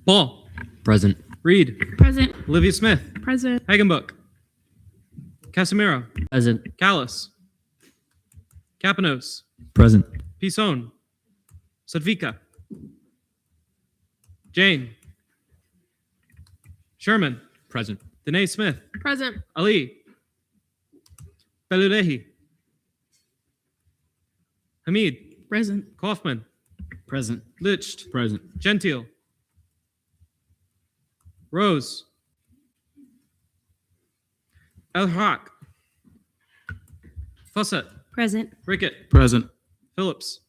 Paul. Present. Reed. Present. Olivia Smith. Present. Hagenbuck. Casimiro. Present. Callis. Capanos. Present. Pison. Sadvika. Jane. Sherman. Present. Danae Smith. Present. Ali. Beludehi. Hamid. Present. Kaufman. Present. Licht. Present. Gentile. Rose. El Haq. Fawcett. Present. Rickett. Present. Phillips.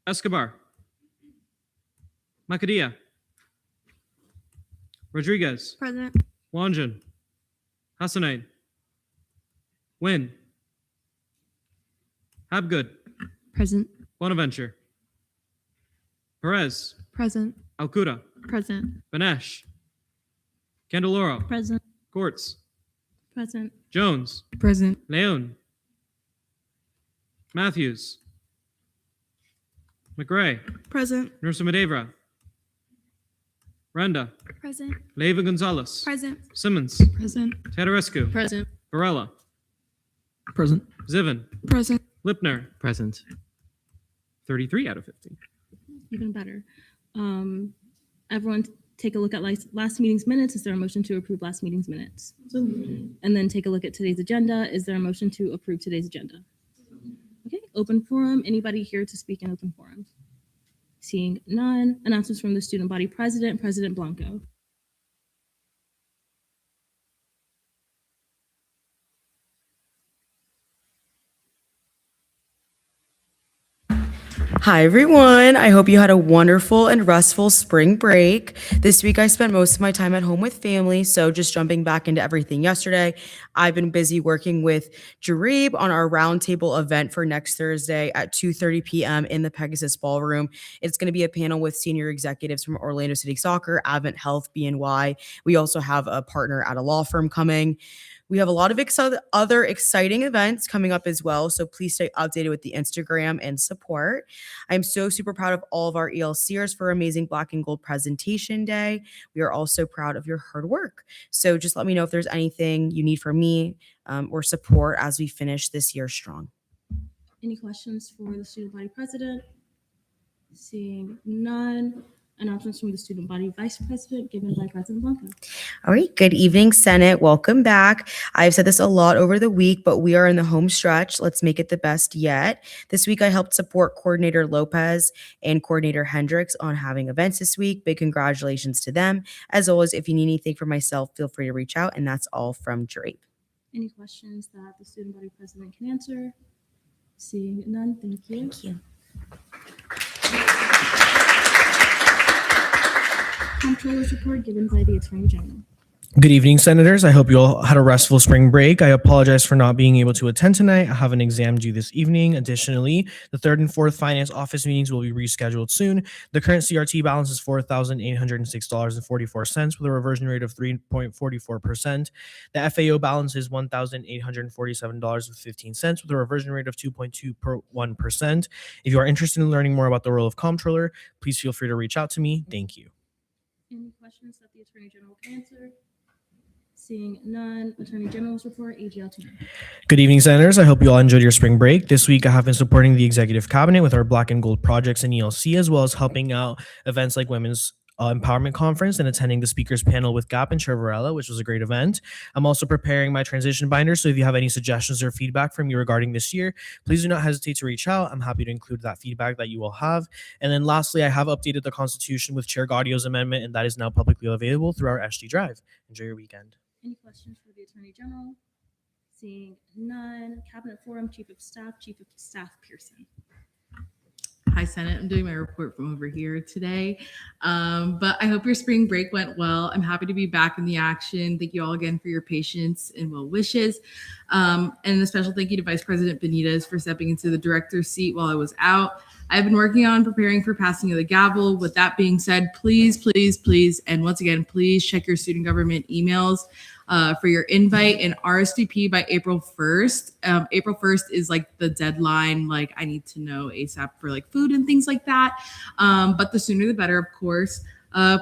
Escobar. Macadia. Rodriguez. Present. Wanjan. Hassanein. Wynn. Habgood. Present. Bonaventure. Perez. Present. Alcuda. Present. Benesh. Candeloro. Present. Gortz. Present. Jones. Present. Leon. Matthews. McRae. Present. Nursa Medevra. Renda. Present. Leyva Gonzalez. Present. Simmons. Present. Tatarescu. Present. Varela. Present. Zivan. Present. Lipner. Present. 33 out of 50. Even better. Everyone take a look at last meeting's minutes. Is there a motion to approve last meeting's minutes? And then take a look at today's agenda. Is there a motion to approve today's agenda? Okay, open forum. Anybody here to speak in open forum? Seeing none. Announcements from the student body president, President Blanco. Hi, everyone. I hope you had a wonderful and restful spring break. This week, I spent most of my time at home with family. So just jumping back into everything yesterday, I've been busy working with Jareb on our roundtable event for next Thursday at 2:30 p.m. in the Pegasus Ballroom. It's going to be a panel with senior executives from Orlando City Soccer, Advent Health, BNY. We also have a partner at a law firm coming. We have a lot of other exciting events coming up as well, so please stay updated with the Instagram and support. I'm so super proud of all of our ELCers for amazing Black and Gold Presentation Day. We are also proud of your hard work. So just let me know if there's anything you need from me or support as we finish this year strong. Any questions for the student body president? Seeing none. Announcements from the student body vice president given by President Blanco. All right. Good evening, Senate. Welcome back. I've said this a lot over the week, but we are in the home stretch. Let's make it the best yet. This week, I helped support Coordinator Lopez and Coordinator Hendricks on having events this week. Big congratulations to them. As always, if you need anything from myself, feel free to reach out. And that's all from Jareb. Any questions that the student body president can answer? Seeing none, thank you. Thank you. Comptroller's report given by the Attorney General. Good evening, Senators. I hope you all had a restful spring break. I apologize for not being able to attend tonight. I have an exam due this evening. Additionally, the third and fourth finance office meetings will be rescheduled soon. The current CRT balance is $4,806.44 with a reversion rate of 3.44%. The FAO balance is $1,847.15 with a reversion rate of 2.21%. If you are interested in learning more about the role of Comptroller, please feel free to reach out to me. Thank you. Any questions that the Attorney General can answer? Seeing none, Attorney General's report, AGL 2. Good evening, Senators. I hope you all enjoyed your spring break. This week, I have been supporting the Executive Cabinet with our Black and Gold projects in ELC, as well as helping out events like Women's Empowerment Conference and attending the speakers panel with Gap and Chair Varela, which was a great event. I'm also preparing my transition binder, so if you have any suggestions or feedback from me regarding this year, please do not hesitate to reach out. I'm happy to include that feedback that you will have. And then lastly, I have updated the Constitution with Chair Gaudio's amendment, and that is now publicly available through our SG Drive. Enjoy your weekend. Any questions for the Attorney General? Seeing none, Cabinet Forum, Chief of Staff Pearson. Hi, Senate. I'm doing my report from over here today. But I hope your spring break went well. I'm happy to be back in the action. Thank you all again for your patience and well wishes. And a special thank you to Vice President Benitez for stepping into the director's seat while I was out. I've been working on preparing for passing of the gavel. With that being said, please, and once again, please check your student government emails. for your invite and RSVP by April 1st. April 1st is like the deadline. Like I need to know ASAP for like food and things like that. But the sooner the better, of course.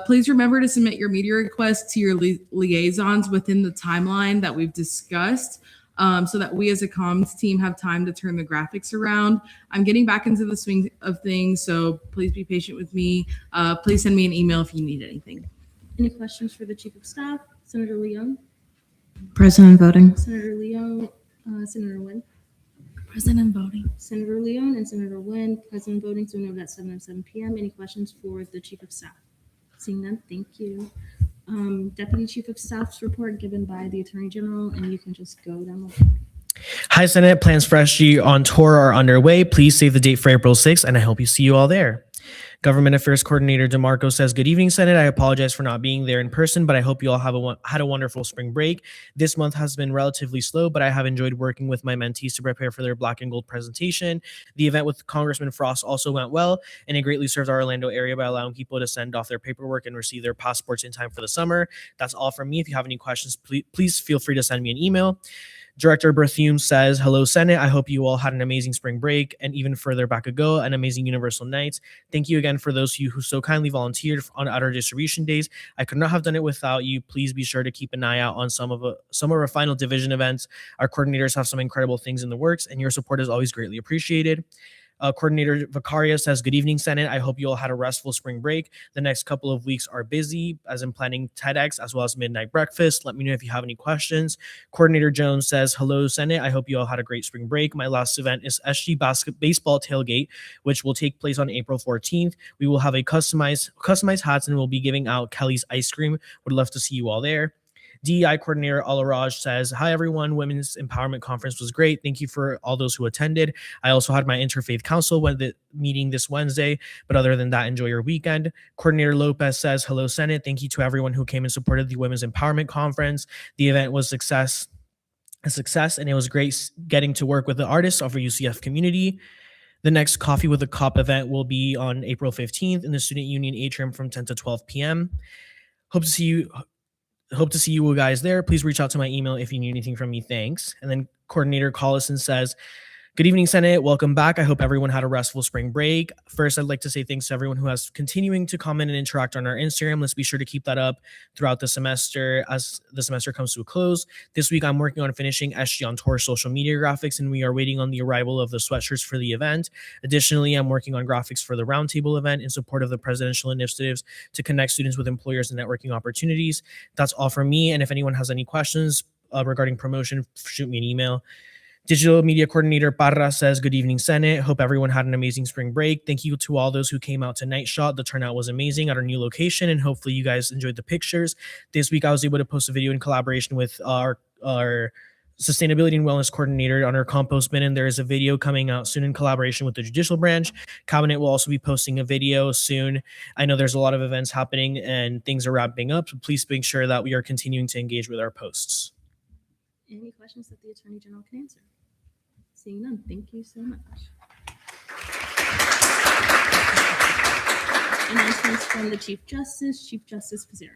Please remember to submit your media requests to your liaisons within the timeline that we've discussed. So that we as a comms team have time to turn the graphics around. I'm getting back into the swing of things, so please be patient with me. Please send me an email if you need anything. Any questions for the Chief of Staff? Senator Leon? Present and voting. Senator Leon? Senator Nguyen? Present and voting. Senator Leon and Senator Nguyen, present voting, so we know that's 7 p.m. Any questions for the Chief of Staff? Seeing none, thank you. Deputy Chief of Staff's report given by the Attorney General, and you can just go down the line. Hi, Senate. Plans for SG on tour are underway. Please save the date for April 6th, and I hope you see you all there. Government Affairs Coordinator DeMarco says, good evening, Senate. I apologize for not being there in person, but I hope you all had a wonderful spring break. This month has been relatively slow, but I have enjoyed working with my mentees to prepare for their Black and Gold presentation. The event with Congressman Frost also went well, and it greatly served our Orlando area by allowing people to send off their paperwork and receive their passports in time for the summer. That's all from me. If you have any questions, please feel free to send me an email. Director Berthume says, hello, Senate. I hope you all had an amazing spring break and even further back ago, an amazing Universal Nights. Thank you again for those of you who so kindly volunteered on our distribution days. I could not have done it without you. Please be sure to keep an eye out on some of our final division events. Our coordinators have some incredible things in the works, and your support is always greatly appreciated. Coordinator Vicaria says, good evening, Senate. I hope you all had a restful spring break. The next couple of weeks are busy, as in planning TEDx as well as midnight breakfast. Let me know if you have any questions. Coordinator Jones says, hello, Senate. I hope you all had a great spring break. My last event is SG Baseball Tailgate, which will take place on April 14th. We will have a customized hats, and we'll be giving out Kelly's ice cream. Would love to see you all there. DEI Coordinator Alaraj says, hi, everyone. Women's Empowerment Conference was great. Thank you for all those who attended. I also had my Interfaith Council meeting this Wednesday, but other than that, enjoy your weekend. Coordinator Lopez says, hello, Senate. Thank you to everyone who came and supported the Women's Empowerment Conference. The event was a success, and it was great getting to work with the artists of our UCF community. The next Coffee with a Cop event will be on April 15th in the Student Union atrium from 10 to 12 p.m. Hope to see you guys there. Please reach out to my email if you need anything from me. Thanks. And then Coordinator Collison says, good evening, Senate. Welcome back. I hope everyone had a restful spring break. First, I'd like to say thanks to everyone who has continuing to comment and interact on our Instagram. Let's be sure to keep that up throughout the semester as the semester comes to a close. This week, I'm working on finishing SG on Tour social media graphics, and we are waiting on the arrival of the sweatshirts for the event. Additionally, I'm working on graphics for the roundtable event in support of the presidential initiatives to connect students with employers and networking opportunities. That's all from me. And if anyone has any questions regarding promotion, shoot me an email. Digital Media Coordinator Parra says, good evening, Senate. Hope everyone had an amazing spring break. Thank you to all those who came out to Night Shot. The turnout was amazing at our new location, and hopefully you guys enjoyed the pictures. This week, I was able to post a video in collaboration with our Sustainability and Wellness Coordinator on our compost bin, and there is a video coming out soon in collaboration with the Judicial Branch. Cabinet will also be posting a video soon. I know there's a lot of events happening and things are wrapping up, so please make sure that we are continuing to engage with our posts. Any questions that the Attorney General can answer? Seeing none, thank you so much. Announcements from the Chief Justice Pizarro.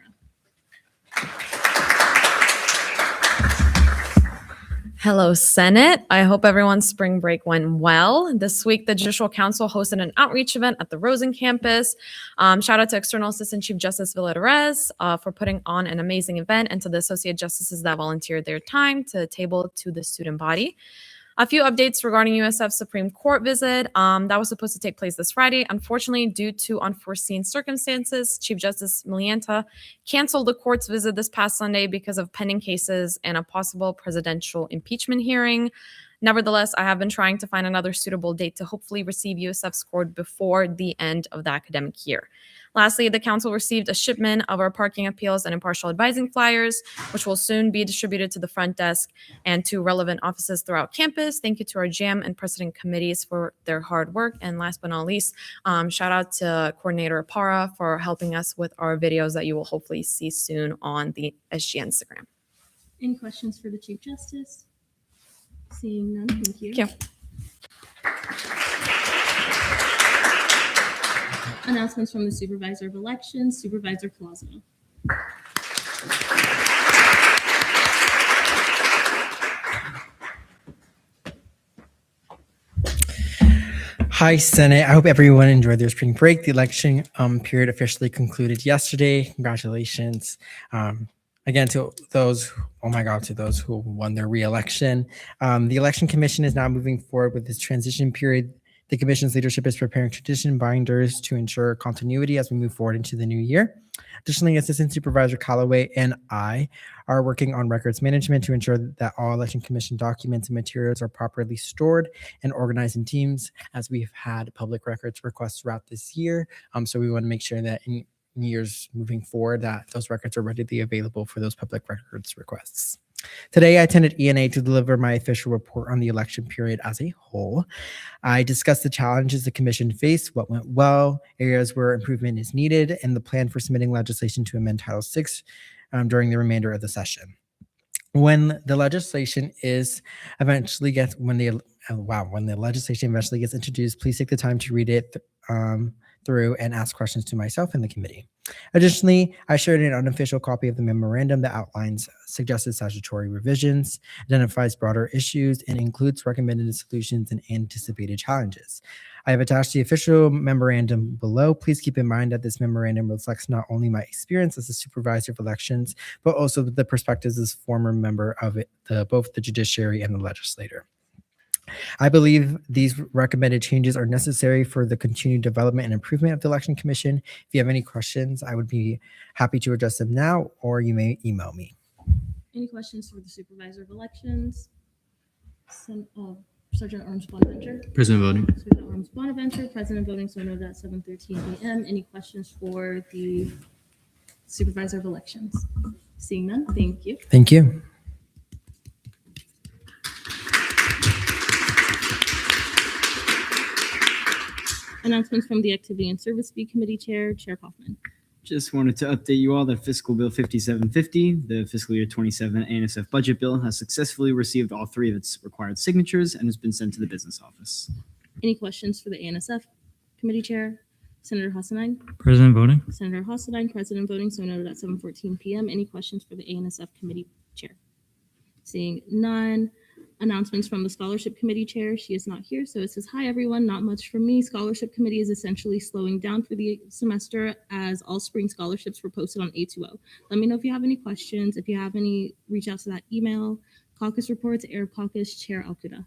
Hello, Senate. I hope everyone's spring break went well. This week, the Judicial Council hosted an outreach event at the Rosen campus. Shout out to External Assistant Chief Justice Villarez for putting on an amazing event, and to the Associate Justices that volunteered their time to table to the student body. A few updates regarding USF Supreme Court visit. That was supposed to take place this Friday. Unfortunately, due to unforeseen circumstances, Chief Justice Milianta canceled the court's visit this past Sunday because of pending cases and a possible presidential impeachment hearing. Nevertheless, I have been trying to find another suitable date to hopefully receive USF's court before the end of the academic year. Lastly, the council received a shipment of our parking appeals and impartial advising flyers, which will soon be distributed to the front desk and to relevant offices throughout campus. Thank you to our JAM and precedent committees for their hard work. And last but not least, shout out to Coordinator Parra for helping us with our videos that you will hopefully see soon on the SG Instagram. Any questions for the Chief Justice? Seeing none, thank you. Thank you. Announcements from the Supervisor of Elections, Supervisor Colasano. Hi, Senate. I hope everyone enjoyed their spring break. The election period officially concluded yesterday. Congratulations. Again, to those, oh my God, to those who won their re-election. The Election Commission is now moving forward with this transition period. The commission's leadership is preparing tradition binders to ensure continuity as we move forward into the new year. Additionally, Assistant Supervisor Callaway and I are working on records management to ensure that all Election Commission documents and materials are properly stored and organized in teams, as we've had public records requests throughout this year. So we want to make sure that in years moving forward that those records are readily available for those public records requests. Today, I attended ENA to deliver my official report on the election period as a whole. I discussed the challenges the commission faced, what went well, areas where improvement is needed, and the plan for submitting legislation to amend Title VI during the remainder of the session. When the legislation eventually gets introduced, please take the time to read it through and ask questions to myself and the committee. Additionally, I shared an unofficial copy of the memorandum that outlines suggested statutory revisions, identifies broader issues, and includes recommended solutions and anticipated challenges. I have attached the official memorandum below. Please keep in mind that this memorandum reflects not only my experience as a supervisor of elections, but also the perspectives as former member of both the judiciary and the legislature. I believe these recommended changes are necessary for the continued development and improvement of the Election Commission. If you have any questions, I would be happy to address them now, or you may email me. Any questions for the Supervisor of Elections? Sergeant Arms Bonaventure. Present voting. Sergeant Arms Bonaventure, present and voting, so noted at 7:13 a.m. Any questions for the Supervisor of Elections? Seeing none, thank you. Thank you. Announcements from the Activity and Service Fee Committee Chair, Chair Kaufman. Just wanted to update you all that Fiscal Bill 5750, the fiscal year 27 ANSF budget bill, has successfully received all 3 of its required signatures and has been sent to the business office. Any questions for the ANSF Committee Chair? Senator Hassanine. Present voting. Senator Hassanine, President voting, so noted at 7:14 p.m. Any questions for the ANSF Committee Chair? Seeing none. Announcements from the Scholarship Committee Chair. She is not here, so it says, hi, everyone. Not much from me. Scholarship Committee is essentially slowing down for the semester as all spring scholarships were posted on A2O. Let me know if you have any questions. If you have any, reach out to that email. Caucus reports, Arab Caucus, Chair Alcuda.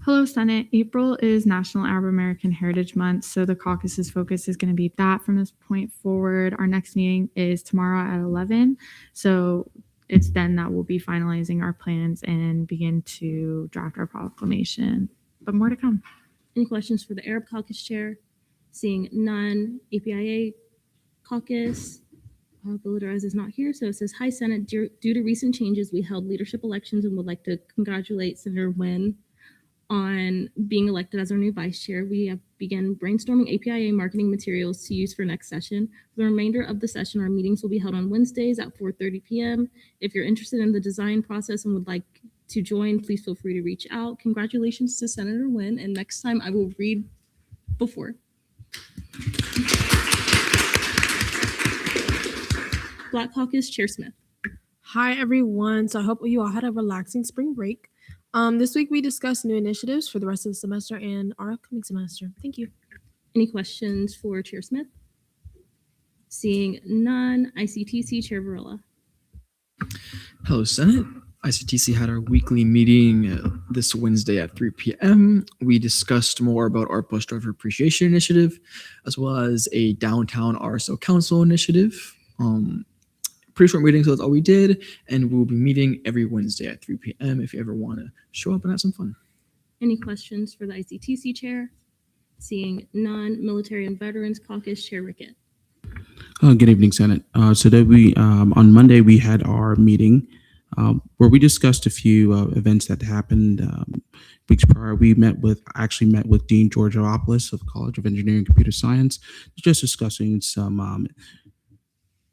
Hello, Senate. April is National Arab American Heritage Month, so the caucus's focus is going to be that from this point forward. Our next meeting is tomorrow at 11, so it's then that we'll be finalizing our plans and begin to draft our proclamation, but more to come. Any questions for the Arab Caucus Chair? Seeing none. APIA Caucus. Bill Perez is not here, so it says, hi, Senate. Due to recent changes, we held leadership elections and would like to congratulate Senator Nguyen on being elected as our new vice chair. We have begun brainstorming APIA marketing materials to use for next session. For the remainder of the session, our meetings will be held on Wednesdays at 4:30 p.m. If you're interested in the design process and would like to join, please feel free to reach out. Congratulations to Senator Nguyen, and next time I will read before. Black Caucus Chair Smith. Hi, everyone. So I hope you all had a relaxing spring break. This week we discussed new initiatives for the rest of the semester and our upcoming semester. Thank you. Any questions for Chair Smith? Seeing none. ICTC Chair Varela. Hello, Senate. ICTC had our weekly meeting this Wednesday at 3 p.m. We discussed more about our Bus Driver Appreciation Initiative, as well as a Downtown RSO Council initiative. Pretty short meeting, so that's all we did. And we'll be meeting every Wednesday at 3 p.m. if you ever want to show up and have some fun. Any questions for the ICTC Chair? Seeing none. Military and Veterans Caucus Chair Rickett. Good evening, Senate. Today on Monday, we had our meeting where we discussed a few events that happened weeks prior. We actually met with Dean George Aropoulos of the College of Engineering and Computer Science, just discussing some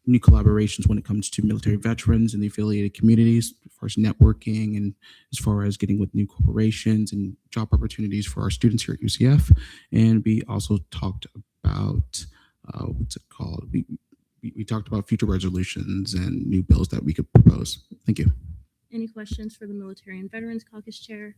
new collaborations when it comes to military veterans and the affiliated communities, as far as networking and as far as getting with new corporations and job opportunities for our students here at UCF. And we also talked about, what's it called? We talked about future resolutions and new bills that we could propose. Thank you. Any questions for the Military and Veterans Caucus Chair?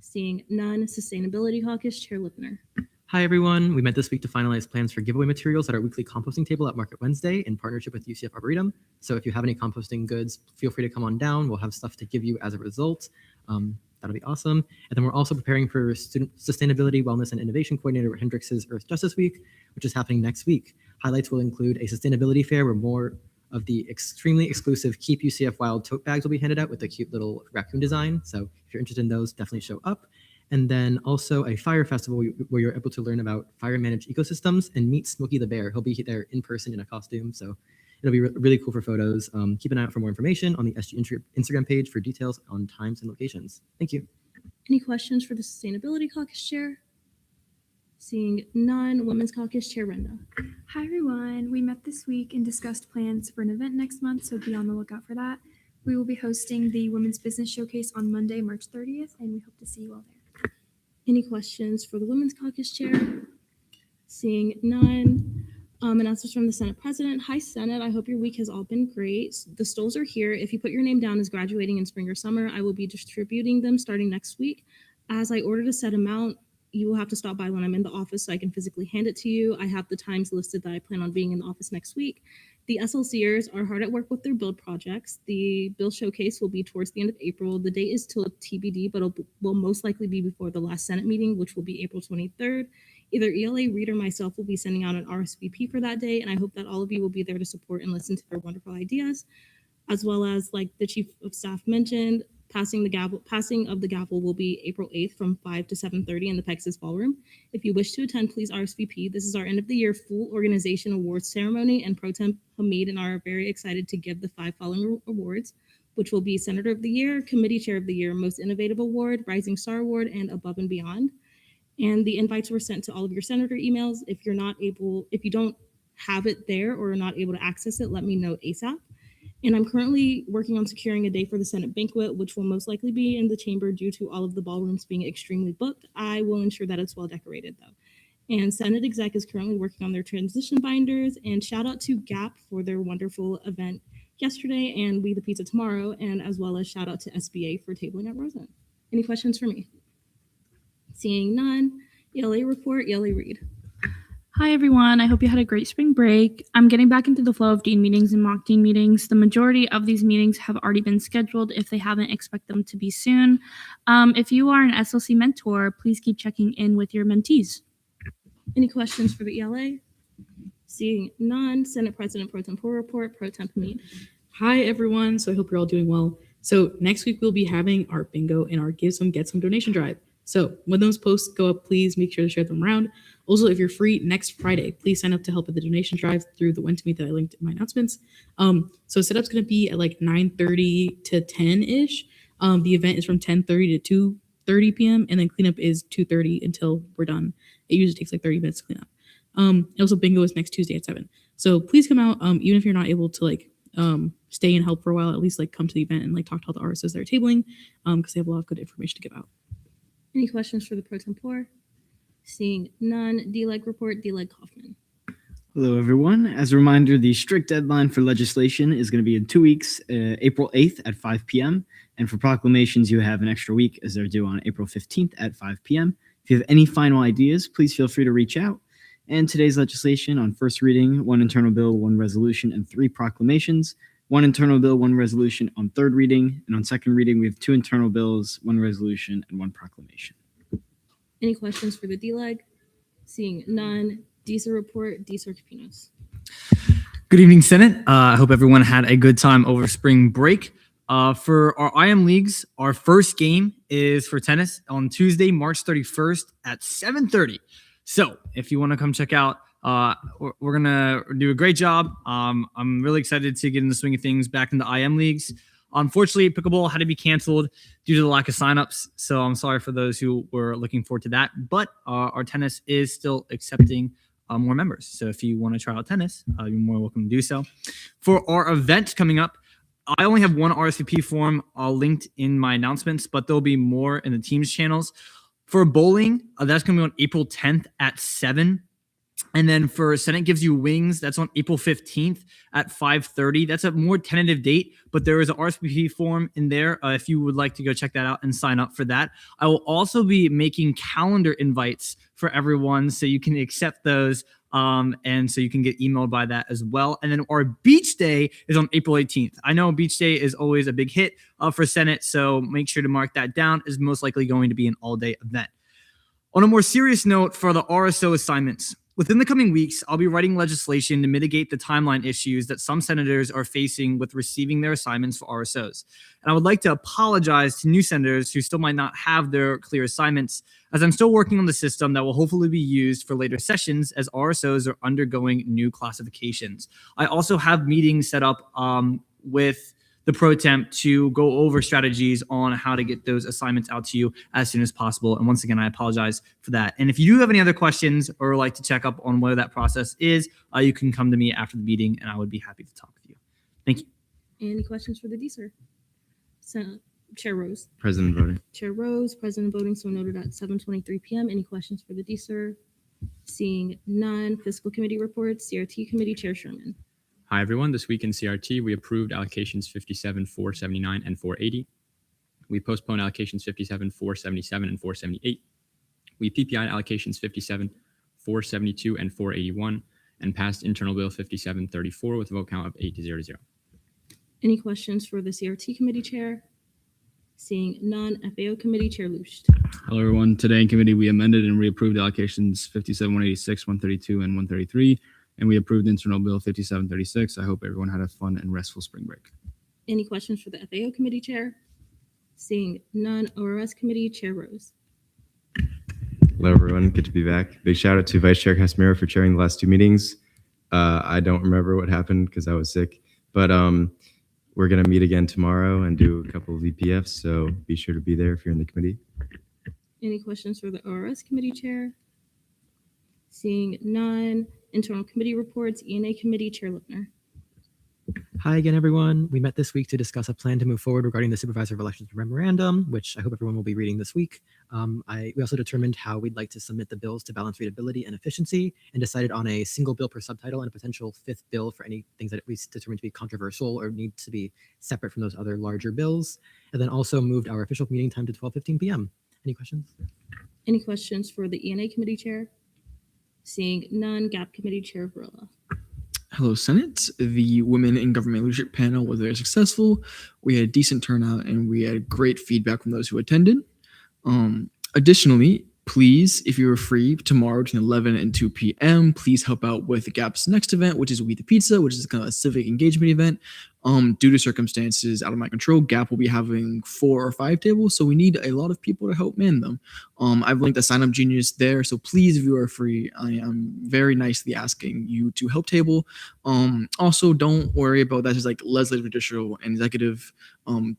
Seeing none, Sustainability Caucus, Chair Lipner. Hi, everyone. We met this week to finalize plans for giveaway materials at our weekly composting table at Market Wednesday in partnership with UCF Arboretum. So if you have any composting goods, feel free to come on down. We'll have stuff to give you as a result. That'll be awesome. And then we're also preparing for Student Sustainability, Wellness, and Innovation Coordinator at Hendrix's Earth Justice Week, which is happening next week. Highlights will include a sustainability fair where more of the extremely exclusive Keep UCF Wild tote bags will be handed out with a cute little raccoon design. So if you're interested in those, definitely show up. And then also a fire festival where you're able to learn about fire managed ecosystems and meet Smokey the Bear. He'll be there in person in a costume. So it'll be really cool for photos. Keep an eye out for more information on the SG Instagram page for details on times and locations. Thank you. Any questions for the Sustainability Caucus Chair? Seeing none, Women's Caucus Chair Renda. Hi everyone, we met this week and discussed plans for an event next month, so be on the lookout for that. We will be hosting the Women's Business Showcase on Monday, March 30th, and we hope to see you all there. Any questions for the Women's Caucus Chair? Seeing none. Announcements from the Senate President. Hi, Senate. I hope your week has all been great. The stoles are here. If you put your name down as graduating in spring or summer, I will be distributing them starting next week. As I ordered a set amount, you will have to stop by when I'm in the office so I can physically hand it to you. I have the times listed that I plan on being in the office next week. The SLCers are hard at work with their build projects. The bill showcase will be towards the end of April. The date is still TBD, but it will most likely be before the last Senate meeting, which will be April 23rd. Either ELA, Reed, or myself will be sending out an RSVP for that day, and I hope that all of you will be there to support and listen to their wonderful ideas, as well as, like the Chief of Staff mentioned, passing of the gavel will be April 8th from 5 to 7:30 in the Pexas Ballroom. If you wish to attend, please RSVP. This is our end of the year full organization awards ceremony, and Pro Temp Hamid and I are very excited to give the 5 following awards, which will be Senator of the Year, Committee Chair of the Year, Most Innovative Award, Rising Star Award, and Above and Beyond. And the invites were sent to all of your senator emails. If you don't have it there or are not able to access it, let me know ASAP. And I'm currently working on securing a day for the Senate banquet, which will most likely be in the chamber due to all of the ballrooms being extremely booked. I will ensure that it's well decorated though. And Senate Exec is currently working on their transition binders. And shout out to Gap for their wonderful event yesterday and We the Pizza tomorrow, and as well as shout out to SBA for tabling at Rosen. Any questions for me? Seeing none, ELA report, ELA Reed. Hi, everyone. I hope you had a great spring break. I'm getting back into the flow of dean meetings and mock dean meetings. The majority of these meetings have already been scheduled. If they haven't, expect them to be soon. If you are an SLC mentor, please keep checking in with your mentees. Any questions for the ELA? Seeing none, Senate President Pro Tempore report, Pro Temp Hamid. Hi, everyone. So I hope you're all doing well. So next week, we'll be having our bingo and our Give Some, Get Some donation drive. So when those posts go up, please make sure to share them around. Also, if you're free next Friday, please sign up to help with the donation drive through the When to Meet that I linked in my announcements. So setup's going to be at like 9:30 to 10-ish. The event is from 10:30 to 2:30 p.m. and then cleanup is 2:30 until we're done. It usually takes like 30 minutes to clean up. And also bingo is next Tuesday at 7. So please come out, even if you're not able to like stay and help for a while, at least like come to the event and like talk to all the RSs that are tabling because they have a lot of good information to give out. Any questions for the Pro Tempore? Seeing none, D-Leg report, D-Leg Kaufman. Hello, everyone. As a reminder, the strict deadline for legislation is going to be in 2 weeks, April 8th at 5 p.m. And for proclamations, you have an extra week as they're due on April 15th at 5 p.m. If you have any final ideas, please feel free to reach out. And today's legislation on first reading, 1 internal bill, 1 resolution, and 3 proclamations. 1 internal bill, 1 resolution on third reading. And on second reading, we have 2 internal bills, 1 resolution, and 1 proclamation. Any questions for the D-Leg? Seeing none, DISA report, DISA Capinos. Good evening, Senate. I hope everyone had a good time over spring break. For our IM leagues, our first game is for tennis on Tuesday, March 31st at 7:30. So if you want to come check out, we're going to do a great job. I'm really excited to get in the swing of things back in the IM leagues. Unfortunately, pickleball had to be canceled due to the lack of signups. So I'm sorry for those who were looking forward to that. But our tennis is still accepting more members. So if you want to try out tennis, you're more welcome to do so. For our event coming up, I only have 1 RSVP form linked in my announcements, but there'll be more in the team's channels. For bowling, that's going to be on April 10th at 7. And then for Senate Gives You Wings, that's on April 15th at 5:30. That's a more tentative date, but there is an RSVP form in there if you would like to go check that out and sign up for that. I will also be making calendar invites for everyone so you can accept those and so you can get emailed by that as well. And then our Beach Day is on April 18th. I know Beach Day is always a big hit for Senate, so make sure to mark that down. It's most likely going to be an all-day event. On a more serious note for the RSO assignments, within the coming weeks, I'll be writing legislation to mitigate the timeline issues that some senators are facing with receiving their assignments for RSOs. And I would like to apologize to new senators who still might not have their clear assignments, as I'm still working on the system that will hopefully be used for later sessions as RSOs are undergoing new classifications. I also have meetings set up with the pro temp to go over strategies on how to get those assignments out to you as soon as possible. And once again, I apologize for that. And if you do have any other questions or like to check up on what that process is, you can come to me after the meeting and I would be happy to talk with you. Thank you. Any questions for the DSER? Chair Rose. President voting. Chair Rose, President voting, so noted at 7:23 p.m. Any questions for the DSER? Seeing none. Fiscal Committee reports. CRT Committee Chair Sherman. Hi, everyone. This week in CRT, we approved allocations 57, 479, and 480. We postponed allocations 57, 477, and 478. We PPI allocations 57, 472, and 481, and passed Internal Bill 5734 with a vote count of 8-0. Any questions for the CRT Committee Chair? Seeing none. FAO Committee Chair Lucht. Hello, everyone. Today in committee, we amended and reapproved allocations 57, 186, 132, and 133. And we approved Internal Bill 5736. I hope everyone had a fun and restful spring break. Any questions for the FAO Committee Chair? Seeing none. ORS Committee Chair Rose. Hello, everyone. Good to be back. Big shout out to Vice Chair Casimiro for chairing the last two meetings. I don't remember what happened because I was sick, but we're going to meet again tomorrow and do a couple of VPFs. So be sure to be there if you're in the committee. Any questions for the ORS Committee Chair? Seeing none. Internal Committee reports. ENA Committee Chair Lipner. Hi again, everyone. We met this week to discuss a plan to move forward regarding the Supervisor of Elections Memorandum, which I hope everyone will be reading this week. We also determined how we'd like to submit the bills to balance readability and efficiency, and decided on a single bill per subtitle and a potential fifth bill for any things that we determined to be controversial or need to be separate from those other larger bills. And then also moved our official meeting time to 12:15 p.m. Any questions? Any questions for the ENA Committee Chair? Seeing none. GAP Committee Chair Varela. Hello, Senate. The Women in Government Leadership panel was very successful. We had a decent turnout and we had great feedback from those who attended. Additionally, please, if you are free tomorrow between 11 and 2 p.m., please help out with GAP's next event, which is We the Pizza, which is kind of a civic engagement event. Due to circumstances out of my control, GAP will be having 4 or 5 tables, so we need a lot of people to help man them. I've linked the sign-up genius there, so please, if you are free, I am very nicely asking you to help table. Also, don't worry about that. Just like legislative, judicial, and executive.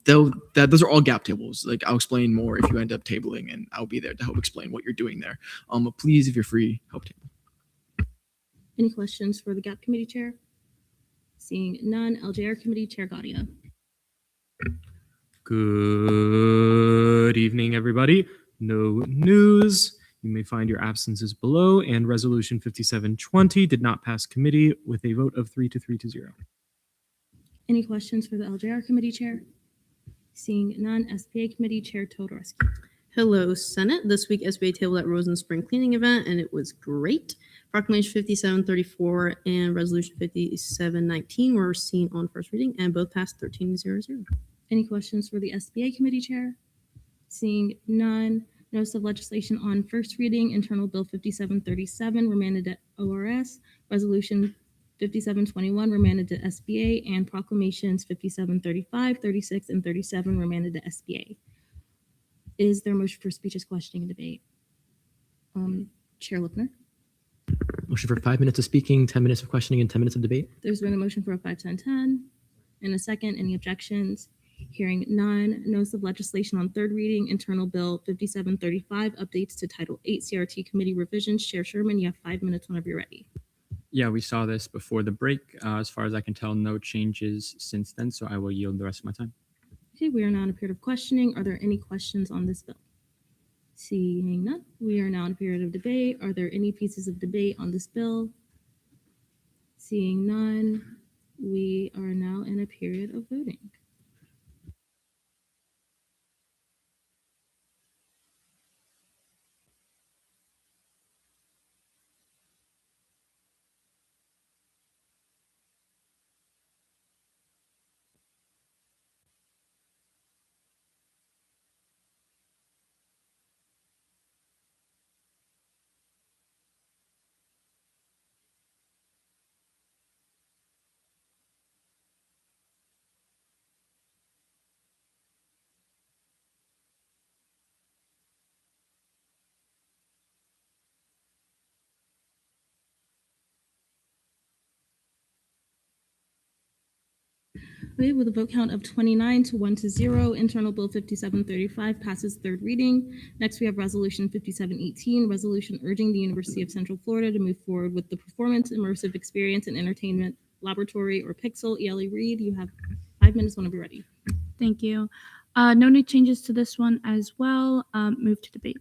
Those are all GAP tables. Like I'll explain more if you end up tabling, and I'll be there to help explain what you're doing there. But please, if you're free, help table. Any questions for the GAP Committee Chair? Seeing none. LJR Committee Chair Gaudia. Good evening, everybody. No news. You may find your absences below, and Resolution 5720 did not pass committee with a vote of 3-0. Any questions for the LJR Committee Chair? Seeing none. SBA Committee Chair Todoreski. Hello, Senate. This week, SBA tabled at Rosen Spring Cleaning Event, and it was great. Proclamation 5734 and Resolution 5719 were seen on first reading, and both passed 13-0. Any questions for the SBA Committee Chair? Seeing none. Notice of legislation on first reading. Internal Bill 5737 remanded to ORS. Resolution 5721 remanded to SBA, and proclamations 5735, 36, and 37 remanded to SBA. Is there a motion for speeches, questioning, and debate? Chair Lipner. Motion for 5 minutes of speaking, 10 minutes of questioning, and 10 minutes of debate. There's been a motion for a 5-10-10. In a second, any objections? Hearing none. Notice of legislation on third reading. Internal Bill 5735 updates to Title 8 CRT Committee revisions. Chair Sherman, you have 5 minutes whenever you're ready. Yeah, we saw this before the break. As far as I can tell, no changes since then, so I will yield the rest of my time. Okay, we are now in a period of questioning. Are there any questions on this bill? Seeing none, we are now in a period of debate. Are there any pieces of debate on this bill? Seeing none, we are now in a period of voting. Okay, with a vote count of 29 to 1 to 0, Internal Bill 5735 passes third reading. Next, we have Resolution 5718, resolution urging the University of Central Florida to move forward with the Performance Immersive Experience and Entertainment Laboratory, or PIXEL. ELE Reed, you have 5 minutes whenever you're ready. Thank you. No new changes to this one as well. Move to debate.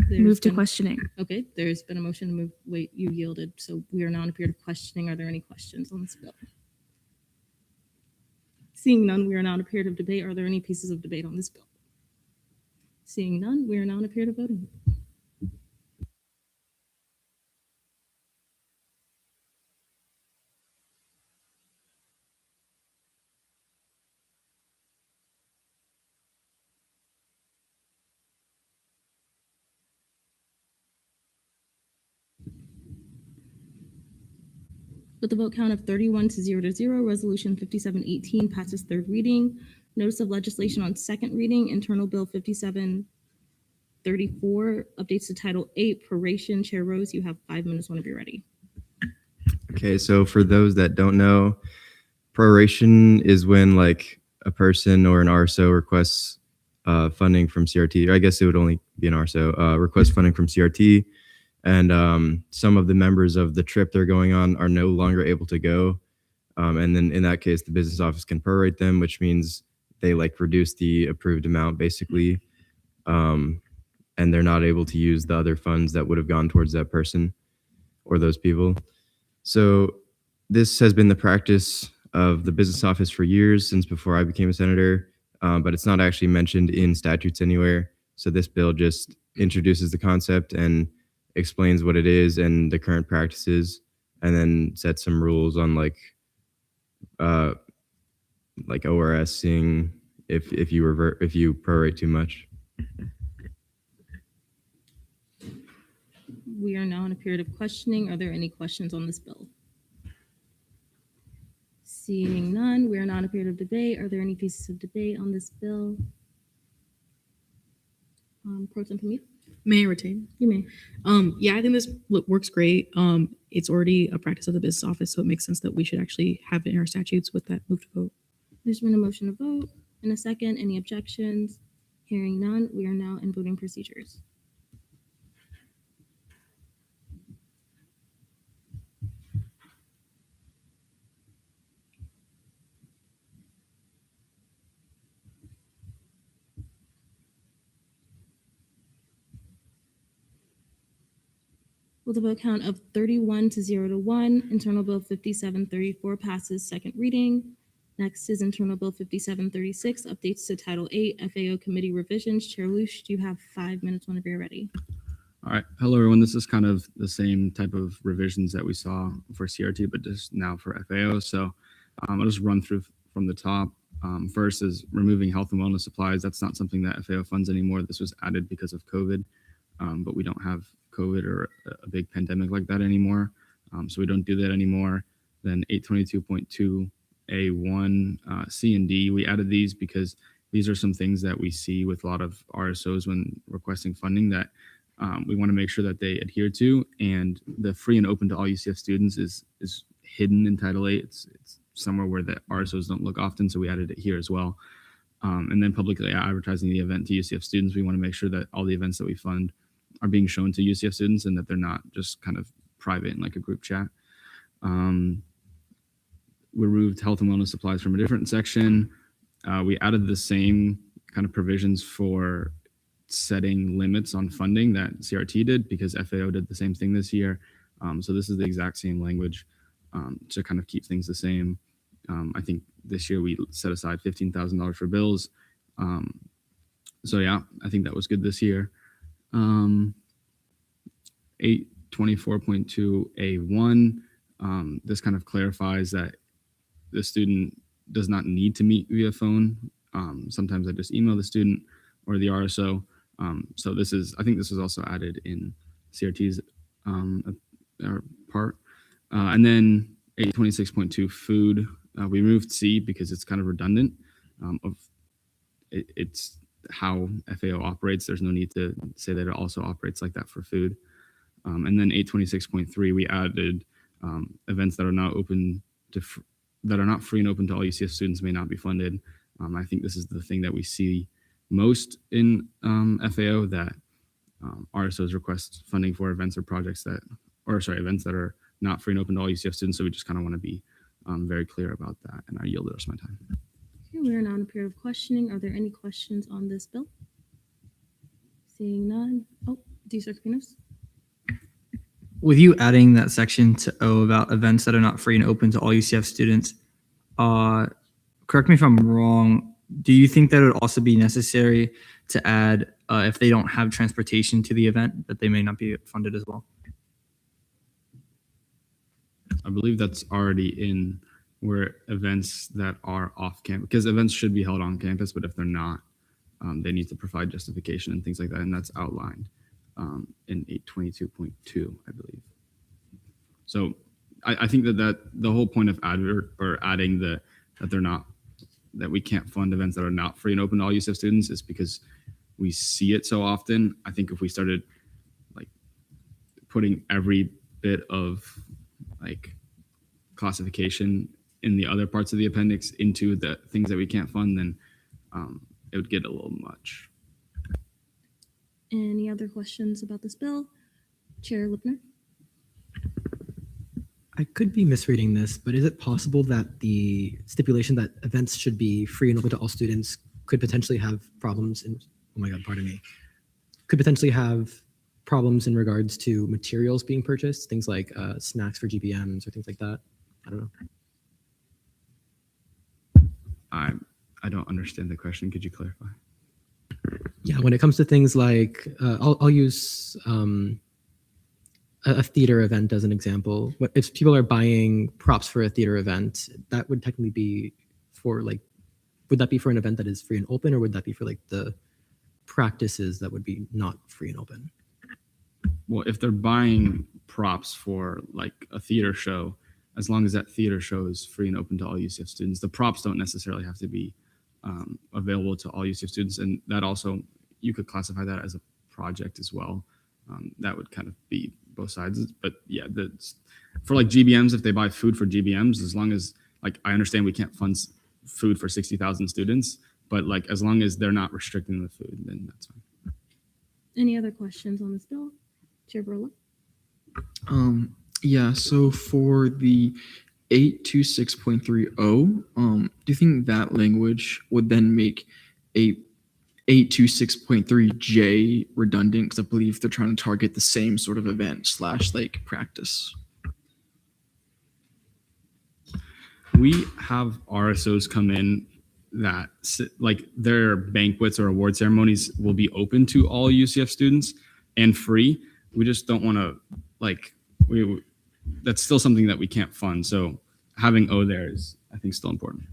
Move to questioning. Okay, there's been a motion to move. Wait, you yielded, so we are now in a period of questioning. Are there any questions on this bill? Seeing none, we are now in a period of debate. Are there any pieces of debate on this bill? Seeing none, we are now in a period of voting. With a vote count of 31 to 0, Resolution 5718 passes third reading. Notice of legislation on second reading, Internal Bill 5734, updates to Title 8, proration. Chair Rose, you have 5 minutes whenever you're ready. Okay, so for those that don't know, proration is when like a person or an RSO requests funding from CRT. Or I guess it would only be an RSO request funding from CRT, and some of the members of the trip they're going on are no longer able to go, and then in that case, the business office can prorate them, which means they like reduce the approved amount basically, and they're not able to use the other funds that would have gone towards that person or those people. So this has been the practice of the business office for years, since before I became a senator, but it's not actually mentioned in statutes anywhere. So this bill just introduces the concept and explains what it is and the current practices, and then sets some rules on like ORS seeing if you prorate too much. We are now in a period of questioning. Are there any questions on this bill? Seeing none, we are now in a period of debate. Are there any pieces of debate on this bill? Pro Tem Hamid? May I retain? You may. Yeah, I think this works great. It's already a practice of the business office, so it makes sense that we should actually have it in our statutes. With that, move to vote. There's been a motion to vote in a second. Any objections? Hearing none, we are now in voting procedures. With a vote count of 31 to 1, Internal Bill 5734 passes second reading. Next is Internal Bill 5736, updates to Title 8, FAO Committee revisions. Chair Lush, you have 5 minutes whenever you're ready. All right. Hello, everyone. This is kind of the same type of revisions that we saw for CRT, but just now for FAO. So I'll just run through from the top. First is removing health and wellness supplies. That's not something that FAO funds anymore. This was added because of COVID, but we don't have COVID or a big pandemic like that anymore. So we don't do that anymore. Then 822.2A1, C and D, we added these because these are some things that we see with a lot of RSOs when requesting funding that we want to make sure that they adhere to. And the free and open to all UCF students is hidden in Title 8. It's somewhere where the RSOs don't look often, so we added it here as well. And then publicly advertising the event to UCF students. We want to make sure that all the events that we fund are being shown to UCF students and that they're not just kind of private in like a group chat. We removed health and wellness supplies from a different section. We added the same kind of provisions for setting limits on funding that CRT did, because FAO did the same thing this year. So this is the exact same language to kind of keep things the same. I think this year we set aside $15,000 for bills. So yeah, I think that was good this year. 824.2A1, this kind of clarifies that the student does not need to meet via phone. Sometimes I just email the student or the RSO. So I think this is also added in CRT's part. And then 826.2 food, we removed C because it's kind of redundant. It's how FAO operates. There's no need to say that it also operates like that for food. And then 826.3, we added events that are not open to that are not free and open to all UCF students may not be funded. I think this is the thing that we see most in FAO, that RSOs request funding for events or projects events that are not free and open to all UCF students. So we just kind of want to be very clear about that. And I yield the rest of my time. Okay, we are now in a period of questioning. Are there any questions on this bill? Seeing none. Oh, Dr. Carpinos? With you adding that section to O about events that are not free and open to all UCF students, correct me if I'm wrong, do you think that it would also be necessary to add if they don't have transportation to the event, that they may not be funded as well? I believe that's already in where events that are off campus, because events should be held on campus, but if they're not, they need to provide justification and things like that. And that's outlined in 822.2, I believe. So I think that the whole point of adding that we can't fund events that are not free and open to all UCF students is because we see it so often. I think if we started like putting every bit of like classification in the other parts of the appendix into the things that we can't fund, then it would get a little much. Any other questions about this bill? Chair Lipner? I could be misreading this, but is it possible that the stipulation that events should be free and open to all students could potentially have problems in, oh my God, pardon me, could potentially have problems in regards to materials being purchased, things like snacks for GBMs or things like that? I don't know. I don't understand the question. Could you clarify? Yeah, when it comes to things like, I'll use a theater event as an example. If people are buying props for a theater event, that would technically be for like, would that be for an event that is free and open, or would that be for like the practices that would be not free and open? Well, if they're buying props for like a theater show, as long as that theater show is free and open to all UCF students, the props don't necessarily have to be available to all UCF students. And that also, you could classify that as a project as well. That would kind of be both sides. But yeah, for like GBMs, if they buy food for GBMs, as long as, like, I understand we can't fund food for 60,000 students, but like, as long as they're not restricting the food, then that's fine. Any other questions on this bill? Chair Burlow? Yeah, so for the 826.30, do you think that language would then make 826.3J redundant? Because I believe they're trying to target the same sort of event / like practice. We have RSOs come in that like their banquets or award ceremonies will be open to all UCF students and free. We just don't want to like, that's still something that we can't fund. So having O there is, I think, still important.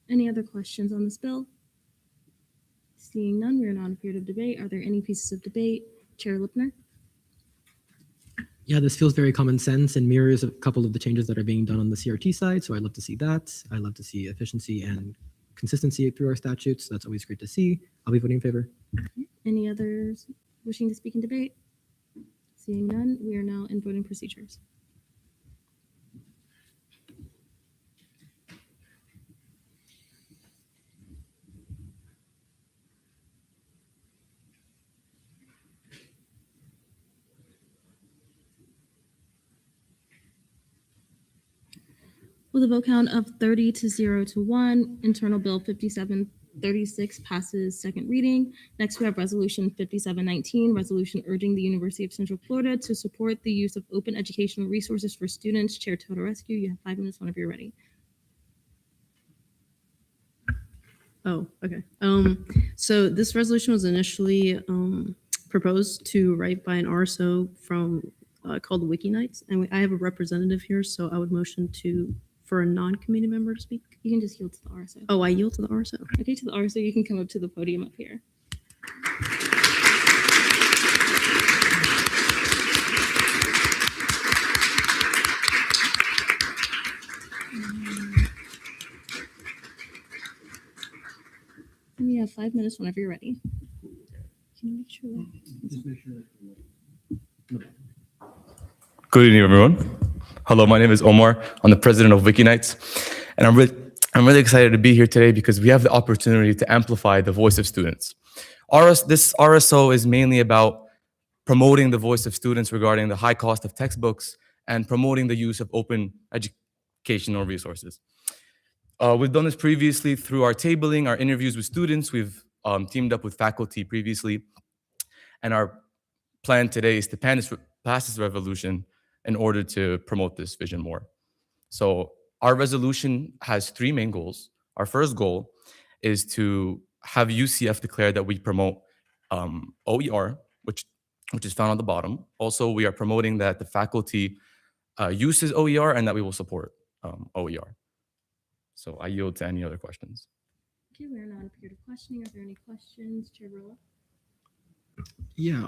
Any other questions on this bill? Seeing none, we are now in a period of debate. Are there any pieces of debate? Chair Lipner? Yeah, this feels very common sense and mirrors a couple of the changes that are being done on the CRT side. So I'd love to see that. I'd love to see efficiency and consistency through our statutes. That's always great to see. I'll be voting in favor. Any others wishing to speak in debate? Seeing none, we are now in voting procedures. With a vote count of 30 to 0 to 1, Internal Bill 57 36 passes second reading. Next, we have Resolution 5719, resolution urging the University of Central Florida to support the use of open educational resources for students. Chair Teodorescu, you have 5 minutes whenever you're ready. Oh, okay. So this resolution was initially proposed to write by an RSO from called the Wiki Nights, and I have a representative here, so I would motion for a non-committee member to speak. You can just yield to the RSO. Oh, I yield to the RSO. Okay, to the RSO, you can come up to the podium up here. And you have 5 minutes whenever you're ready. Can you make sure that? Good evening, everyone. Hello, my name is Omar. I'm the president of Wiki Nights, and I'm really excited to be here today because we have the opportunity to amplify the voice of students. This RSO is mainly about promoting the voice of students regarding the high cost of textbooks and promoting the use of open educational resources. We've done this previously through our tabling, our interviews with students. We've teamed up with faculty previously, and our plan today is to pass this resolution in order to promote this vision more. So our resolution has 3 main goals. Our first goal is to have UCF declare that we promote OER, which is found on the bottom. Also, we are promoting that the faculty uses OER and that we will support OER. So I yield to any other questions. Okay, we're now in a period of questioning. Are there any questions, Chair Burlow? Yeah,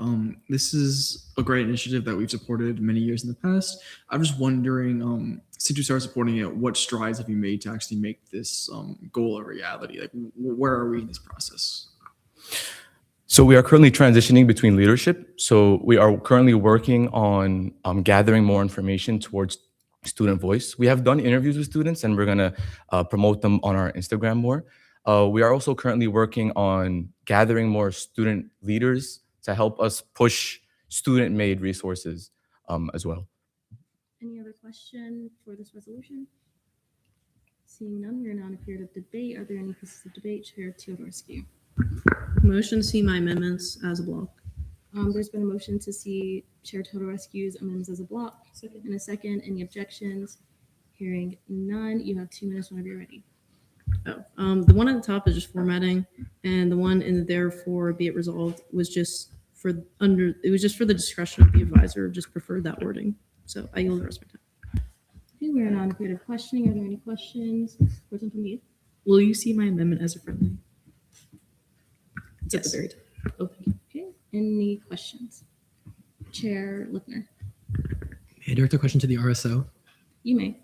this is a great initiative that we've supported many years in the past. I'm just wondering, since you started supporting it, what strides have you made to actually make this goal a reality? Like, where are we in this process? So we are currently transitioning between leadership. So we are currently working on gathering more information towards student voice. We have done interviews with students, and we're going to promote them on our Instagram more. We are also currently working on gathering more student leaders to help us push student-made resources as well. Any other question for this resolution? Seeing none, we are now in a period of debate. Are there any pieces of debate? Chair Teodorescu. Motion to see my amendments as a block. There's been a motion to see Chair Teodorescu's amendments as a block. In a second, any objections? Hearing none, you have 2 minutes whenever you're ready. The one at the top is just formatting, and the one in the therefore be it resolved was just for the discretion of the advisor. Just preferred that wording. So I yield the rest of my time. Okay, we are now in a period of questioning. Are there any questions? Person from me? Will you see my amendment as a friendly? It's at the very top. Oh, thank you. Okay, any questions? Chair Lipner. May I direct a question to the RSO? You may.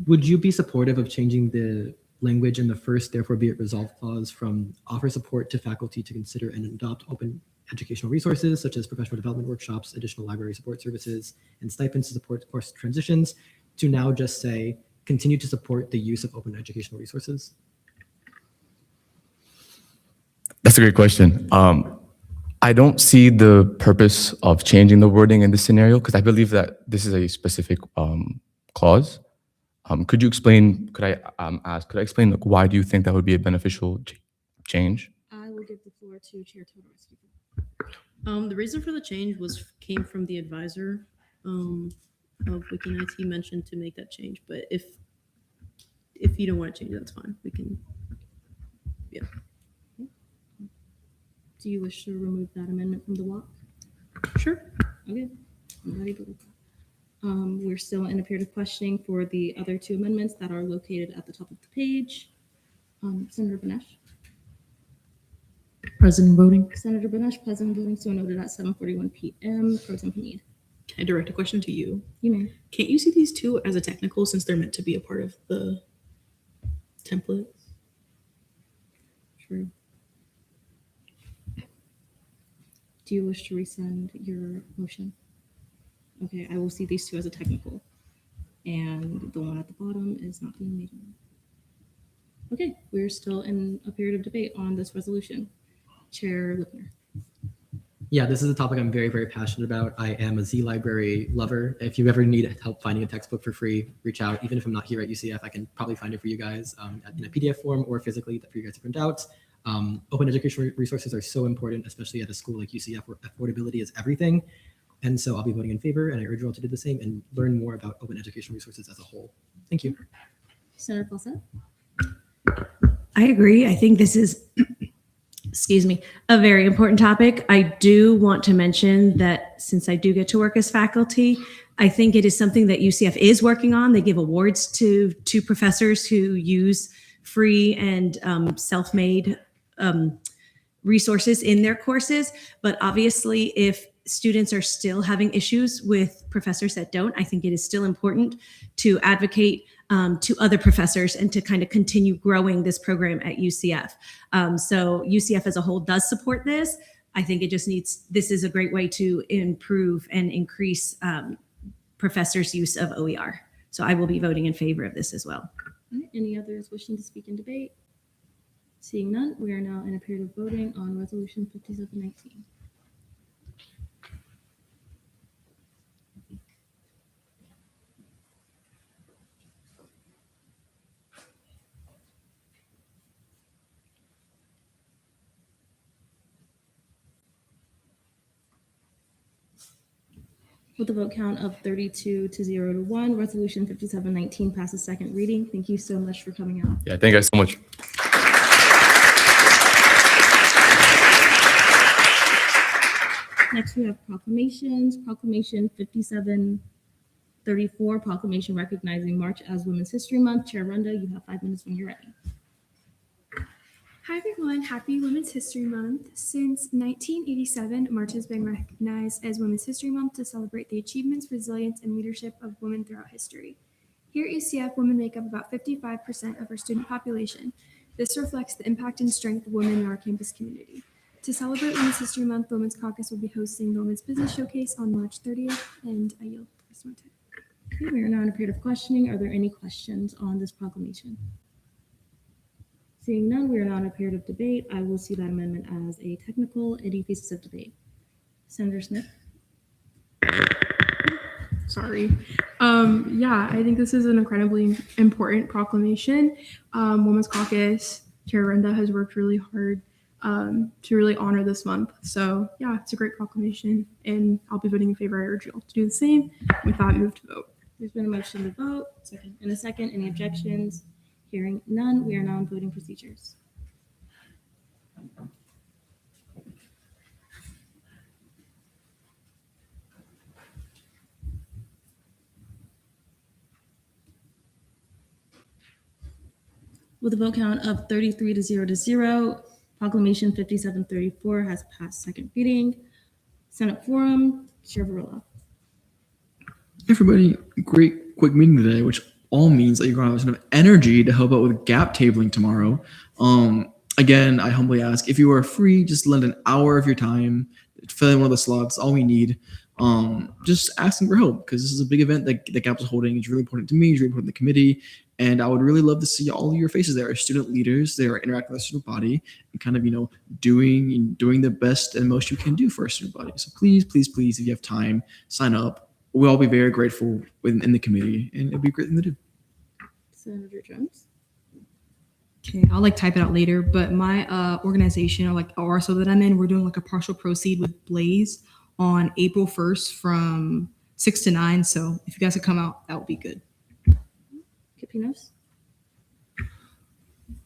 Would you be supportive of changing the language in the first therefore be it resolved clause from offer support to faculty to consider and adopt open educational resources such as professional development workshops, additional library support services, and stipends to support course transitions to now just say continue to support the use of open educational resources? That's a great question. I don't see the purpose of changing the wording in this scenario because I believe that this is a specific clause. Could you explain, could I explain why do you think that would be a beneficial change? I will give the floor to Chair Teodorescu. The reason for the change came from the advisor of Wiki Nights. He mentioned to make that change, but if you don't want to change it, that's fine. We can, yeah. Do you wish to remove that amendment from the block? Sure. Okay. I'm ready to look. We're still in a period of questioning for the other 2 amendments that are located at the top of the page. Senator Benesh. President voting. Senator Benesh, President voting, so noted at 7:41 p.m. Pro Tem Hamid. Can I direct a question to you? You may. Can't you see these 2 as a technical since they're meant to be a part of the template? True. Do you wish to rescind your motion? Okay, I will see these 2 as a technical. And the one at the bottom is not being made. Okay, we're still in a period of debate on this resolution. Chair Lipner. Yeah, this is a topic I'm very, very passionate about. I am a Z library lover. If you ever need help finding a textbook for free, reach out. Even if I'm not here at UCF, I can probably find it for you guys in a PDF form or physically for you guys to print out. Open educational resources are so important, especially at a school like UCF where affordability is everything. And so I'll be voting in favor, and I urge you all to do the same and learn more about open educational resources as a whole. Thank you. Senator Fawcett? I agree. I think this is, excuse me, a very important topic. I do want to mention that since I do get to work as faculty, I think it is something that UCF is working on. They give awards to professors who use free and self-made resources in their courses. But obviously, if students are still having issues with professors that don't, I think it is still important to advocate to other professors and to kind of continue growing this program at UCF. So UCF as a whole does support this. I think it just needs, this is a great way to improve and increase professors' use of OER. So I will be voting in favor of this as well. All right, any others wishing to speak in debate? Seeing none, we are now in a period of voting on Resolution 5719. With a vote count of 32 to 0 to 1, Resolution 5719 passes second reading. Thank you so much for coming out. Yeah, thank you guys so much. Next, we have proclamations. Proclamation 5734, proclamation recognizing March as Women's History Month. Chair Runda, you have 5 minutes when you're ready. Hi everyone, happy Women's History Month. Since 1987, March has been recognized as Women's History Month to celebrate the achievements, resilience, and leadership of women throughout history. Here at UCF, women make up about 55% of our student population. This reflects the impact and strength of women in our campus community. To celebrate Women's History Month, the Women's Caucus will be hosting the Women's Business Showcase on March 30th, and I yield the rest of my time. Okay, we are now in a period of questioning. Are there any questions on this proclamation? Seeing none, we are now in a period of debate. I will see that amendment as a technical. Any pieces of debate? Senator Smith? Sorry. Yeah, I think this is an incredibly important proclamation. Women's Caucus, Chair Renda has worked really hard to really honor this month. So yeah, it's a great proclamation, and I'll be voting in favor. I urge you all to do the same. With that, move to vote. There's been a motion to vote. Second. In a second, any objections? Hearing none, we are now in voting procedures. With a vote count of 33 to 0 to 0, Proclamation 5734 has passed second reading. Senate Forum, Chair Varela. Everybody, great quick meeting today, which all means that you're going to have a ton of energy to help out with gap tabling tomorrow. Again, I humbly ask if you are free, just lend an hour of your time, fill in one of the slots, all we need. Just asking for help, because this is a big event that the GAP is holding. It's really important to me, it's really important to the committee, and I would really love to see all of your faces there as student leaders. They are interacting with the student body and kind of, doing the best and most you can do for our student body. So please, please, please, if you have time, sign up. We'll all be very grateful in the committee, and it'll be a great thing to do. Senator Jones. Okay, I'll type it out later, but my organization or RSO that I'm in, we're doing a partial proceed with Blaze on April 1st from 6 to 9. So if you guys could come out, that would be good. Capinos.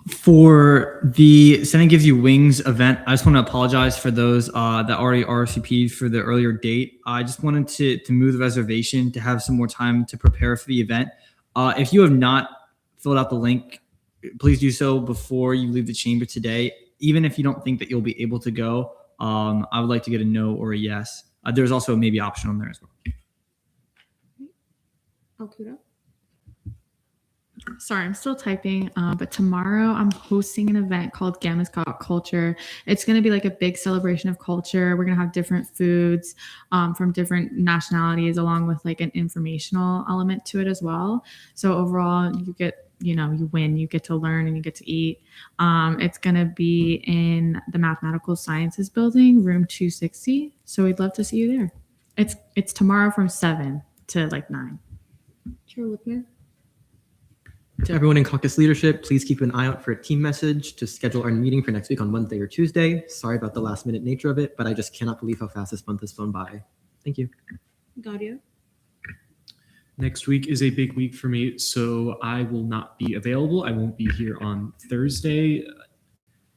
For the Senate Gives You Wings event, I just want to apologize for those that already RSVP'd for the earlier date. I just wanted to move the reservation to have some more time to prepare for the event. If you have not filled out the link, please do so before you leave the chamber today. Even if you don't think that you'll be able to go, I would like to get a no or a yes. There's also a maybe option on there as well. Alcuda. Sorry, I'm still typing, but tomorrow I'm hosting an event called Gamma's Got Culture. It's going to be a big celebration of culture. We're going to have different foods from different nationalities, along with an informational element to it as well. So overall, you get you win, you get to learn and you get to eat. It's going to be in the Mathematical Sciences building, room 260. So we'd love to see you there. It's tomorrow from 7 to like 9. Chair Whitmer. To everyone in caucus leadership, please keep an eye out for a team message to schedule our meeting for next week on Wednesday or Tuesday. Sorry about the last minute nature of it, but I just cannot believe how fast this month has flown by. Thank you. Gaudio. Next week is a big week for me, so I will not be available. I won't be here on Thursday.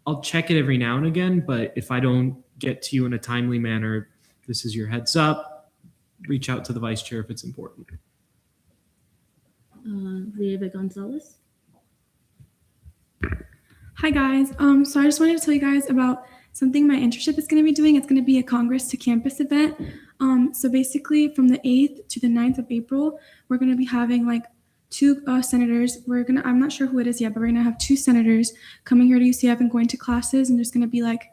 I'll check it every now and again, but if I don't get to you in a timely manner, this is your heads up. Reach out to the vice chair if it's important. Viva Gonzalez. Hi guys. So I just wanted to tell you guys about something my internship is going to be doing. It's going to be a Congress to Campus event. So basically from the 8th to the 9th of April, we're going to be having like 2 senators. I'm not sure who it is yet, but we're going to have 2 senators coming here to UCF and going to classes. And there's going to be like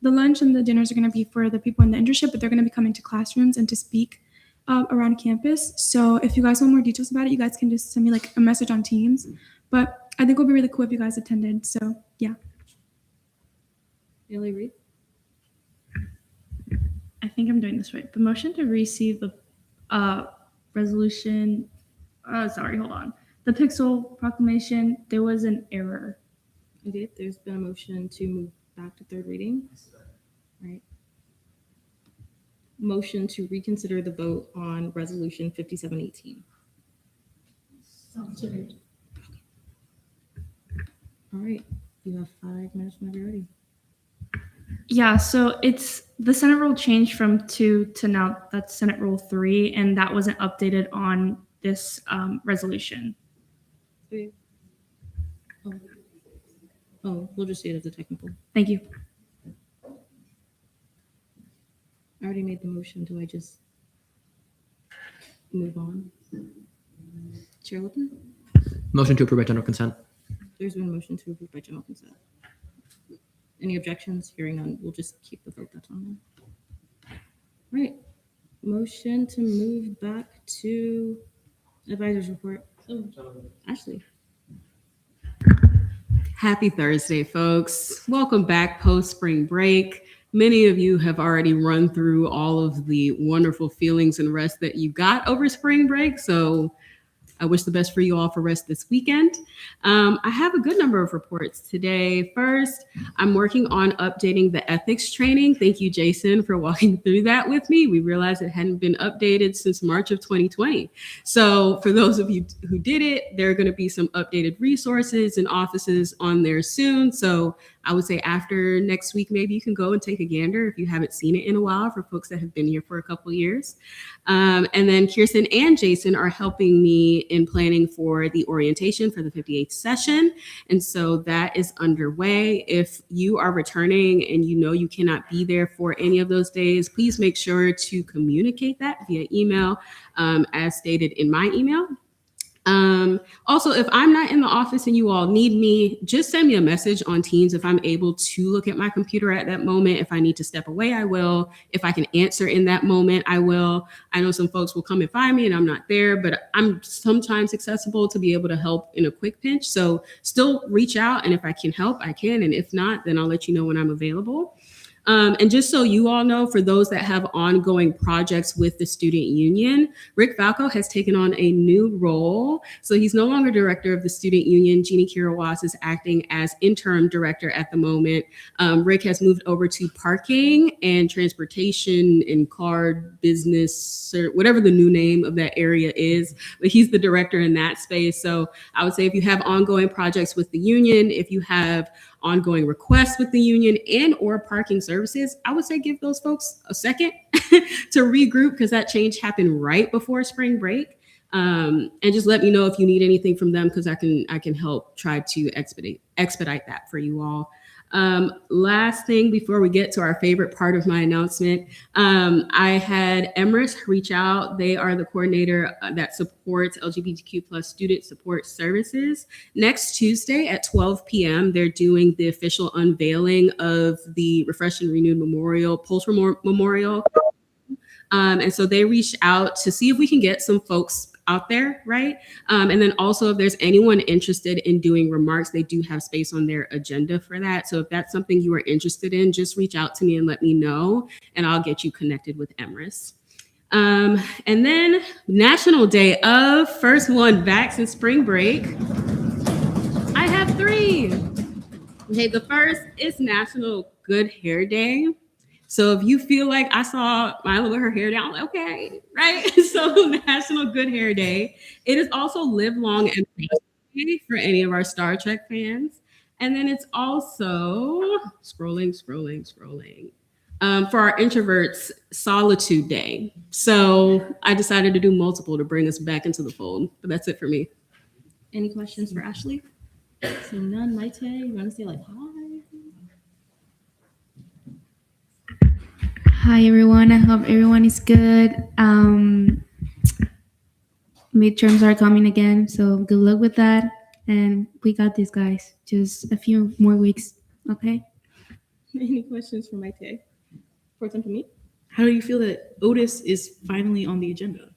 the lunch and the dinners are going to be for the people in the internship, but they're going to be coming to classrooms and to speak around campus. So if you guys want more details about it, you guys can just send me like a message on Teams. But I think it would be really cool if you guys attended. So yeah. Ellie Reed. I think I'm doing this right. The motion to receive the resolution. Hold on. The Pixel proclamation. There was an error. Okay, there's been a motion to move back to third reading. Right. Motion to reconsider the vote on resolution 5718. All right, you have 5 minutes whenever you're ready. Yeah, so it's the Senate rule changed from 2 to now that's Senate Rule 3, and that wasn't updated on this resolution. Oh, we'll just see it as a technical. Thank you. I already made the motion. Do I just move on? Chair Whitmer? Motion to approve by general consent. There's been a motion to approve by general consent. Any objections? Hearing none, we'll just keep the vote that's on there. All right. Motion to move back to advisor's report. Oh, Ashley. Happy Thursday, folks. Welcome back post spring break. Many of you have already run through all of the wonderful feelings and rest that you got over spring break. So I wish the best for you all for rest this weekend. I have a good number of reports today. First, I'm working on updating the ethics training. Thank you, Jason, for walking through that with me. We realized it hadn't been updated since March of 2020. So for those of you who did it, there are going to be some updated resources and offices on there soon. So I would say after next week, maybe you can go and take a gander if you haven't seen it in a while for folks that have been here for a couple of years. And then Kirsten and Jason are helping me in planning for the orientation for the 58th session. And so that is underway. If you are returning and you know you cannot be there for any of those days, please make sure to communicate that via email as stated in my email. Also, if I'm not in the office and you all need me, just send me a message on Teams. If I'm able to look at my computer at that moment, if I need to step away, I will. If I can answer in that moment, I will. I know some folks will come and find me and I'm not there, but I'm sometimes accessible to be able to help in a quick pinch. So still reach out. And if I can help, I can. And if not, then I'll let you know when I'm available. And just so you all know, for those that have ongoing projects with the student union, Rick Falco has taken on a new role. So he's no longer director of the student union. Jeannie Kirawas is acting as interim director at the moment. Rick has moved over to parking and transportation and card business, or whatever the new name of that area is, but he's the director in that space. So I would say if you have ongoing projects with the union, if you have ongoing requests with the union and or parking services, I would say give those folks a second to regroup because that change happened right before spring break. And just let me know if you need anything from them because I can help try to expedite that for you all. Last thing before we get to our favorite part of my announcement, I had Emirates reach out. They are the coordinator that supports LGBTQ+ student support services. Next Tuesday at 12 p.m., they're doing the official unveiling of the Refreshed and Renewed Pulse Memorial. And so they reached out to see if we can get some folks out there, right? And then also if there's anyone interested in doing remarks, they do have space on their agenda for that. So if that's something you are interested in, just reach out to me and let me know, and I'll get you connected with Emrys. And then National Day of, first one back since spring break. I have 3. Okay, the first is National Good Hair Day. So if you feel like I saw Mila with her hair down, I'm like, okay, right? So National Good Hair Day. It is also Live Long and Prosper Day for any of our Star Trek fans. And then it's also scrolling. For our introverts, Solitude Day. So I decided to do multiple to bring us back into the fold. But that's it for me. Any questions for Ashley? Seeing none, Maite, you want to say like hi? Hi everyone, I hope everyone is good. Midterms are coming again, so good luck with that. And we got this, guys. Just a few more weeks, okay? Any questions for Maite? For example, me? How do you feel that Otis is finally on the agenda?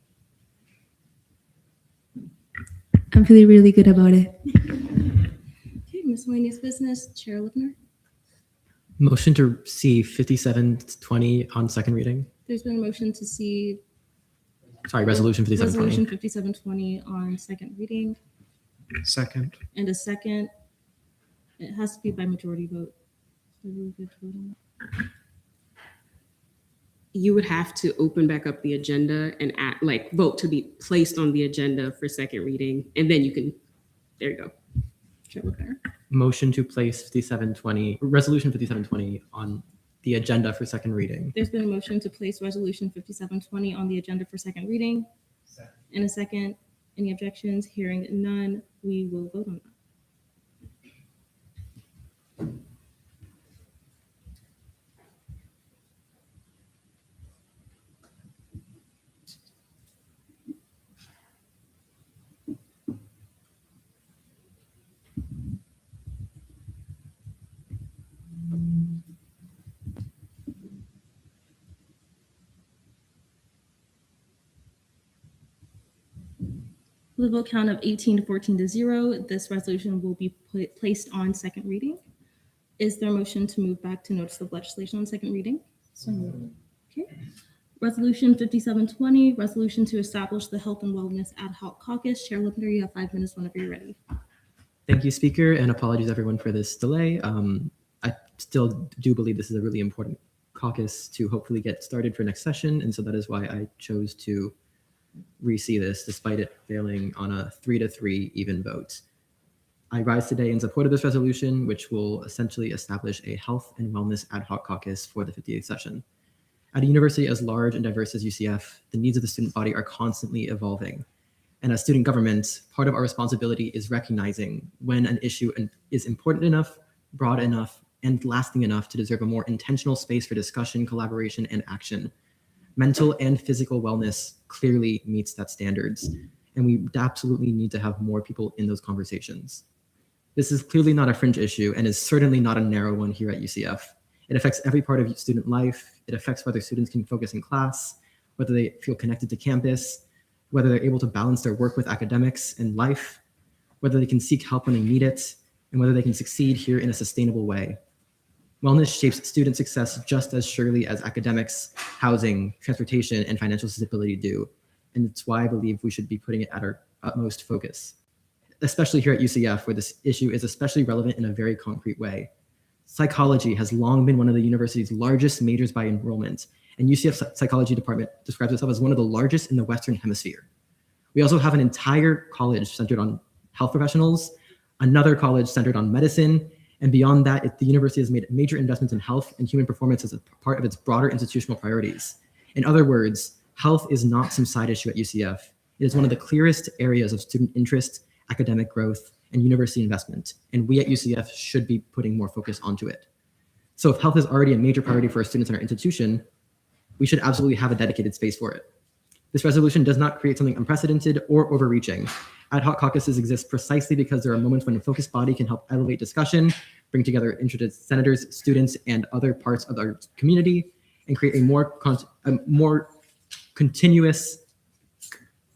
I'm feeling really good about it. Okay, miscellaneous business, Chair Lipner. Motion to see 5720 on second reading. There's been a motion to see Sorry, resolution 5720. Resolution 5720 on second reading Second. and a second. It has to be by majority vote. So we're good to vote on that. You would have to open back up the agenda and vote to be placed on the agenda for second reading, and then you can, there you go. Chair Lipner. Motion to place 5720, resolution 5720 on the agenda for second reading. There's been a motion to place resolution 5720 on the agenda for second reading. In a second, any objections? Hearing none, we will vote on that. With a vote count of 18 to 14 to 0, this resolution will be placed on second reading. Is there a motion to move back to notice of legislation on second reading? So moved. Okay. Resolution 5720, resolution to establish the Health and Wellness Ad Hoc Caucus. Chair Lipner, you have 5 minutes whenever you're ready. Thank you, Speaker, and apologies everyone for this delay. I still do believe this is a really important caucus to hopefully get started for next session, and so that is why I chose to re-see this despite it failing on a 3-3 even vote. I rise today in support of this resolution, which will essentially establish a Health and Wellness Ad Hoc Caucus for the 58th session. At a university as large and diverse as UCF, the needs of the student body are constantly evolving. And as student government, part of our responsibility is recognizing when an issue is important enough, broad enough, and lasting enough to deserve a more intentional space for discussion, collaboration, and action. Mental and physical wellness clearly meets that standards, and we absolutely need to have more people in those conversations. This is clearly not a fringe issue and is certainly not a narrow one here at UCF. It affects every part of student life. It affects whether students can focus in class, whether they feel connected to campus, whether they're able to balance their work with academics and life, whether they can seek help when they need it, and whether they can succeed here in a sustainable way. Wellness shapes student success just as surely as academics, housing, transportation, and financial stability do. And it's why I believe we should be putting it at our utmost focus, especially here at UCF, where this issue is especially relevant in a very concrete way. Psychology has long been one of the university's largest majors by enrollment, and UCF's psychology department describes itself as one of the largest in the Western Hemisphere. We also have an entire college centered on health professionals, another college centered on medicine, and beyond that, the university has made major investments in health and human performance as a part of its broader institutional priorities. In other words, health is not some side issue at UCF. It is one of the clearest areas of student interest, academic growth, and university investment, and we at UCF should be putting more focus onto it. So if health is already a major priority for our students in our institution, we should absolutely have a dedicated space for it. This resolution does not create something unprecedented or overreaching. Ad hoc caucuses exist precisely because there are moments when a focused body can help elevate discussion, bring together interested senators, students, and other parts of our community, and create a more continuous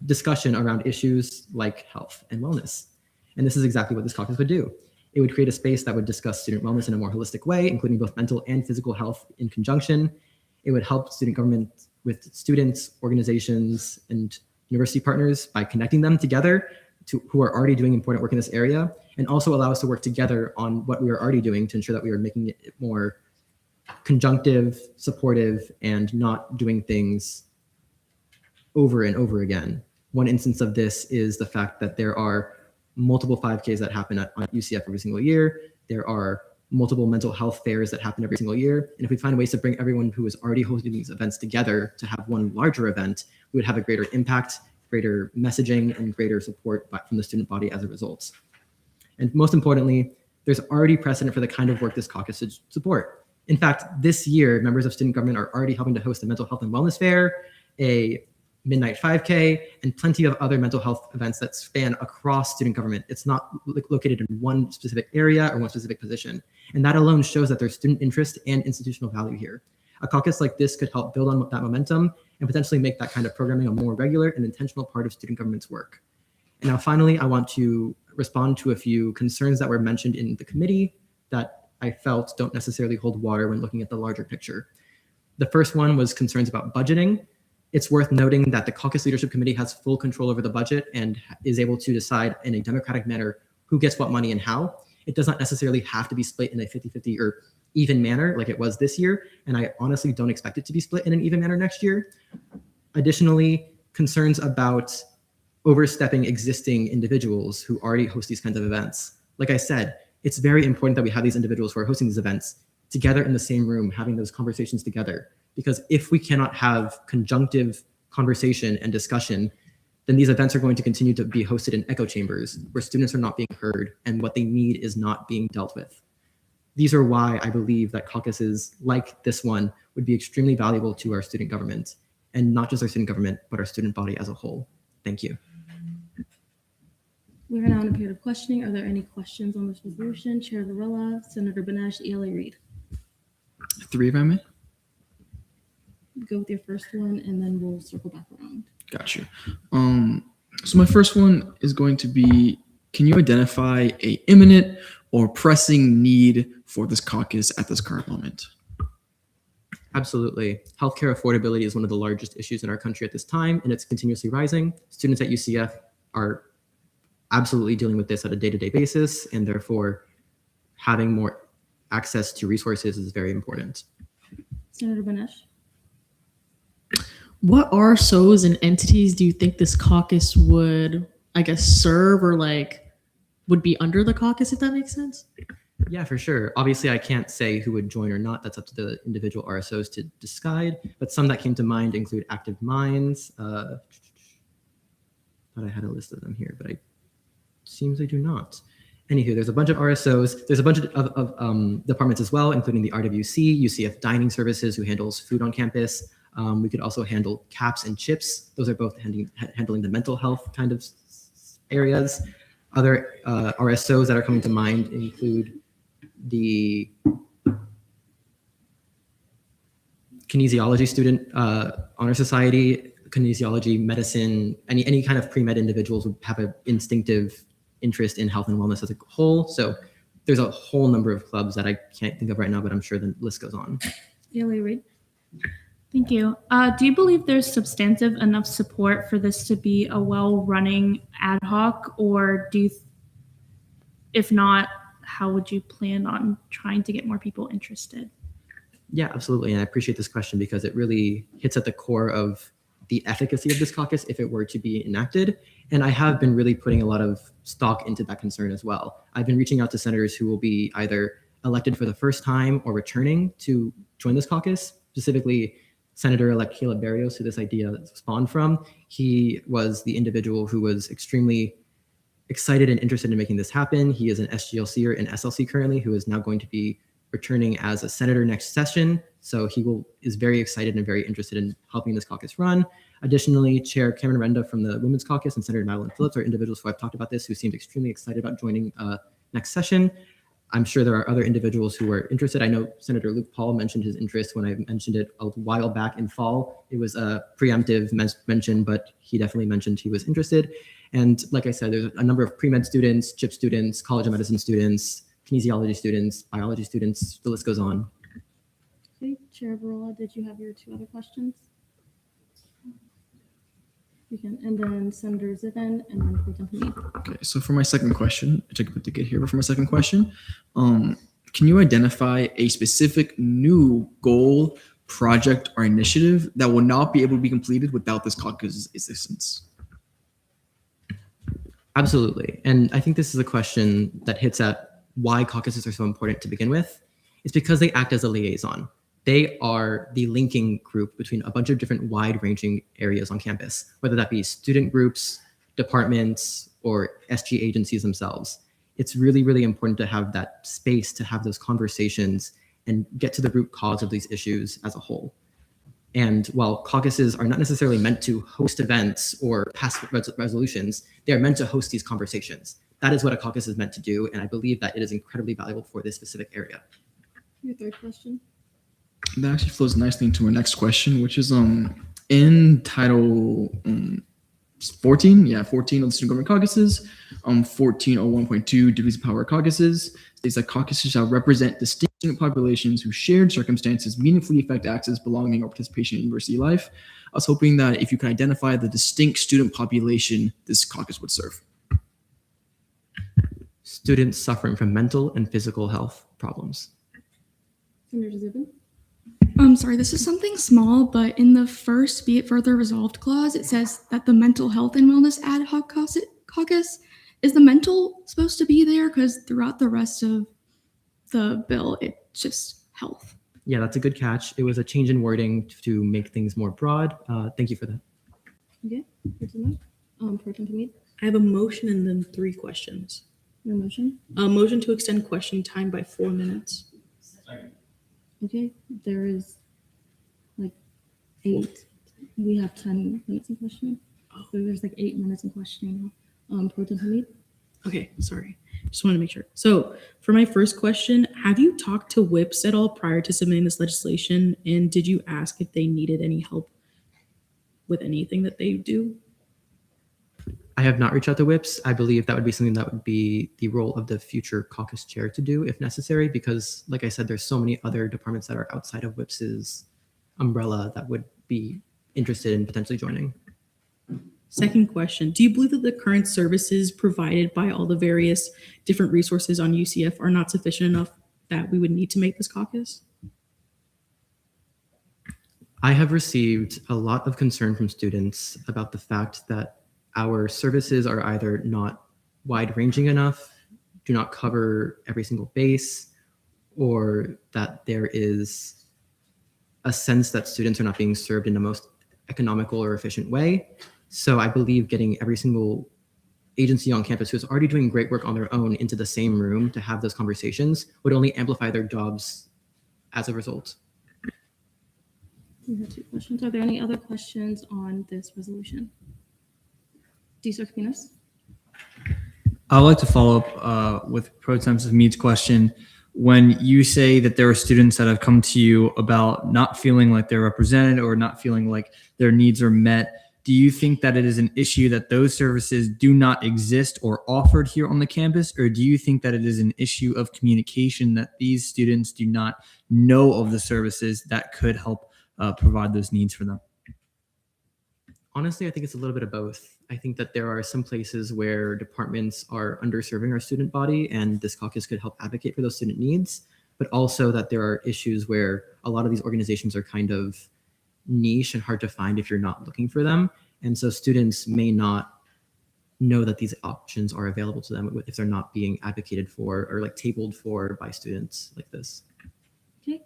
discussion around issues like health and wellness. And this is exactly what this caucus would do. It would create a space that would discuss student wellness in a more holistic way, including both mental and physical health in conjunction. It would help student government with students, organizations, and university partners by connecting them together to who are already doing important work in this area, and also allow us to work together on what we are already doing to ensure that we are making it more conjunctive, supportive, and not doing things over and over again. One instance of this is the fact that there are multiple 5Ks that happen at UCF every single year. There are multiple mental health fairs that happen every single year. And if we find ways to bring everyone who is already hosting these events together to have one larger event, we would have a greater impact, greater messaging, and greater support from the student body as a result. And most importantly, there's already precedent for the kind of work this caucus should support. In fact, this year, members of student government are already helping to host a mental health and wellness fair, a midnight 5K, and plenty of other mental health events that span across student government. It's not located in one specific area or one specific position. And that alone shows that there's student interest and institutional value here. A caucus like this could help build on that momentum and potentially make that kind of programming a more regular and intentional part of student government's work. And now finally, I want to respond to a few concerns that were mentioned in the committee that I felt don't necessarily hold water when looking at the larger picture. The first one was concerns about budgeting. It's worth noting that the caucus leadership committee has full control over the budget and is able to decide in a democratic manner who gets what money and how. It does not necessarily have to be split in a 50-50 or even manner like it was this year. And I honestly don't expect it to be split in an even manner next year. Additionally, concerns about overstepping existing individuals who already host these kinds of events. Like I said, it's very important that we have these individuals who are hosting these events together in the same room, having those conversations together. Because if we cannot have conjunctive conversation and discussion, then these events are going to continue to be hosted in echo chambers where students are not being heard and what they need is not being dealt with. These are why I believe that caucuses like this one would be extremely valuable to our student government, and not just our student government, but our student body as a whole. Thank you. We're now in a period of questioning. Are there any questions on this resolution? Chair Varela, Senator Benesh, ELA Reed. 3 if I may. Go with your first one, and then we'll circle back around. Gotcha. So my first one is going to be, can you identify a imminent or pressing need for this caucus at this current moment? Absolutely. Healthcare affordability is one of the largest issues in our country at this time, and it's continuously rising. Students at UCF are absolutely dealing with this at a day-to-day basis, and therefore having more access to resources is very important. Senator Benesh. What RSOs and entities do you think this caucus would, I guess, serve or like would be under the caucus, if that makes sense? Yeah, for sure. Obviously, I can't say who would join or not. That's up to the individual RSOs to decide. But some that came to mind include Active Minds. Thought I had a list of them here, but I seems I do not. Anywho, there's a bunch of RSOs. There's a bunch of departments as well, including the RWC, UCF Dining Services, who handles food on campus. We could also handle CAPS and CHIPS. Those are both handling the mental health kind of areas. Other RSOs that are coming to mind include the Kinesiology Student Honor Society, kinesiology, medicine, any kind of pre-med individuals would have an instinctive interest in health and wellness as a whole. So there's a whole number of clubs that I can't think of right now, but I'm sure the list goes on. ELA Reed. Thank you. Do you believe there's substantive enough support for this to be a well-running ad hoc, or do you, if not, how would you plan on trying to get more people interested? Yeah, absolutely. And I appreciate this question because it really hits at the core of the efficacy of this caucus if it were to be enacted. And I have been really putting a lot of stock into that concern as well. I've been reaching out to senators who will be either elected for the first time or returning to join this caucus, specifically Senator-elect Caleb Barrios, who this idea spawned from. He was the individual who was extremely excited and interested in making this happen. He is an SGLCer in SLC currently, who is now going to be returning as a senator next session. So he is very excited and very interested in helping this caucus run. Additionally, Chair Cameron Renda from the Women's Caucus and Senator Madeline Phillips are individuals who I've talked about this, who seemed extremely excited about joining next session. I'm sure there are other individuals who are interested. I know Senator Luke Paul mentioned his interest when I mentioned it a while back in fall. It was a preemptive mention, but he definitely mentioned he was interested. And like I said, there's a number of pre-med students, CHIP students, College of Medicine students, kinesiology students, biology students, the list goes on. Okay, Chair Barola, did you have your two other questions? You can, and then Senator Zivin, and then Pro Tem Hamid. Okay, so for my second question, it took a bit to get here, but for my second question, can you identify a specific new goal, project, or initiative that will not be able to be completed without this caucus's assistance? Absolutely. And I think this is a question that hits at why caucuses are so important to begin with. It's because they act as a liaison. They are the linking group between a bunch of different wide-ranging areas on campus, whether that be student groups, departments, or SG agencies themselves. It's really, really important to have that space to have those conversations and get to the root cause of these issues as a whole. And while caucuses are not necessarily meant to host events or pass resolutions, they are meant to host these conversations. That is what a caucus is meant to do, and I believe that it is incredibly valuable for this specific area. Your third question. That actually flows nicely into our next question, which is in Title 14, 14 of the Student Government Caucuses, 1401.2 Duties of Power Caucuses, states that caucuses shall represent distinct student populations whose shared circumstances meaningfully affect access, belonging, or participation in university life. I was hoping that if you could identify the distinct student population this caucus would serve. Students suffering from mental and physical health problems. Senator Zivin. Sorry, this is something small, but in the first Be It Further Resolved clause, it says that the Mental Health and Wellness Ad Hoc Caucus, is the mental supposed to be there? Because throughout the rest of the bill, it's just health. Yeah, that's a good catch. It was a change in wording to make things more broad. Thank you for that. Okay, good to know. Pro Tem Hamid. I have a motion and then 3 questions. Your motion. A motion to extend questioning time by 4 minutes. Okay, there is like 8. We have 10 minutes in questioning. So there's like 8 minutes in questioning now. Pro Tem Hamid. Okay, sorry. Just wanted to make sure. So for my first question, have you talked to WIPs at all prior to submitting this legislation? And did you ask if they needed any help with anything that they do? I have not reached out to WIPs. I believe that would be something that would be the role of the future caucus chair to do if necessary, because like I said, there's so many other departments that are outside of WIPs's umbrella that would be interested in potentially joining. Second question, do you believe that the current services provided by all the various different resources on UCF are not sufficient enough that we would need to make this caucus? I have received a lot of concern from students about the fact that our services are either not wide-ranging enough, do not cover every single base, or that there is a sense that students are not being served in the most economical or efficient way. So I believe getting every single agency on campus who's already doing great work on their own into the same room to have those conversations would only amplify their jobs as a result. We have 2 questions. Are there any other questions on this resolution? Sir Capinas. I would like to follow up with Pro Tem Hamid's question. When you say that there are students that have come to you about not feeling like they're represented or not feeling like their needs are met, do you think that it is an issue that those services do not exist or offered here on the campus? Or do you think that it is an issue of communication that these students do not know of the services that could help provide those needs for them? Honestly, I think it's a little bit of both. I think that there are some places where departments are underserving our student body, and this caucus could help advocate for those student needs, but also that there are issues where a lot of these organizations are kind of niche and hard to find if you're not looking for them. And so students may not know that these options are available to them if they're not being advocated for or like tabled for by students like this. Okay,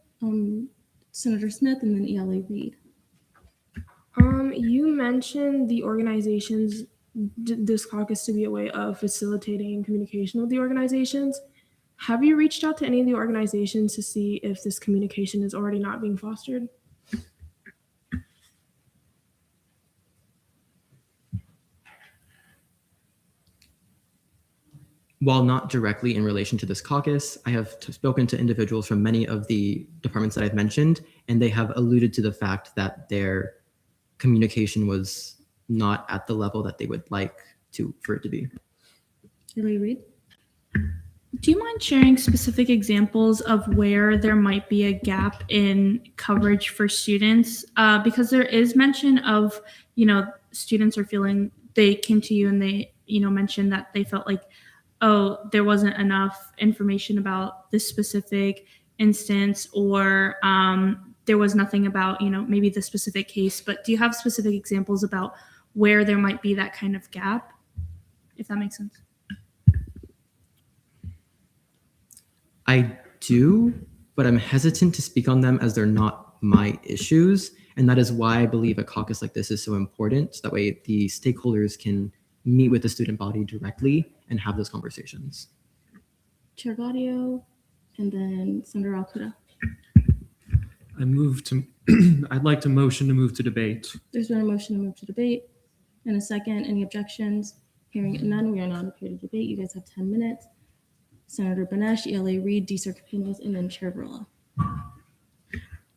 Senator Smith and then ELA Reed. You mentioned the organizations, this caucus to be a way of facilitating communication with the organizations. Have you reached out to any of the organizations to see if this communication is already not being fostered? while not directly in relation to this caucus, I have spoken to individuals from many of the departments that I've mentioned, and they have alluded to the fact that their communication was not at the level that they would like for it to be. Haley Reed? Do you mind sharing specific examples of where there might be a gap in coverage for students? Because there is mention of, students are feeling, they came to you and they, mentioned that they felt like, oh, there wasn't enough information about this specific instance, or there was nothing about, maybe the specific case. But do you have specific examples about where there might be that kind of gap, if that makes sense? I do, but I'm hesitant to speak on them as they're not my issues. And that is why I believe a caucus like this is so important. So that way the stakeholders can meet with the student body directly and have those conversations. Chair Gaudio, and then Senator Alcuda. I'd like to motion to move to debate. There's been a motion to move to debate. In a second, any objections? Hearing none, we are not here to debate. You guys have 10 minutes. Senator Banesh, ELA Reed, D.C. Capinos, and then Chair Varela.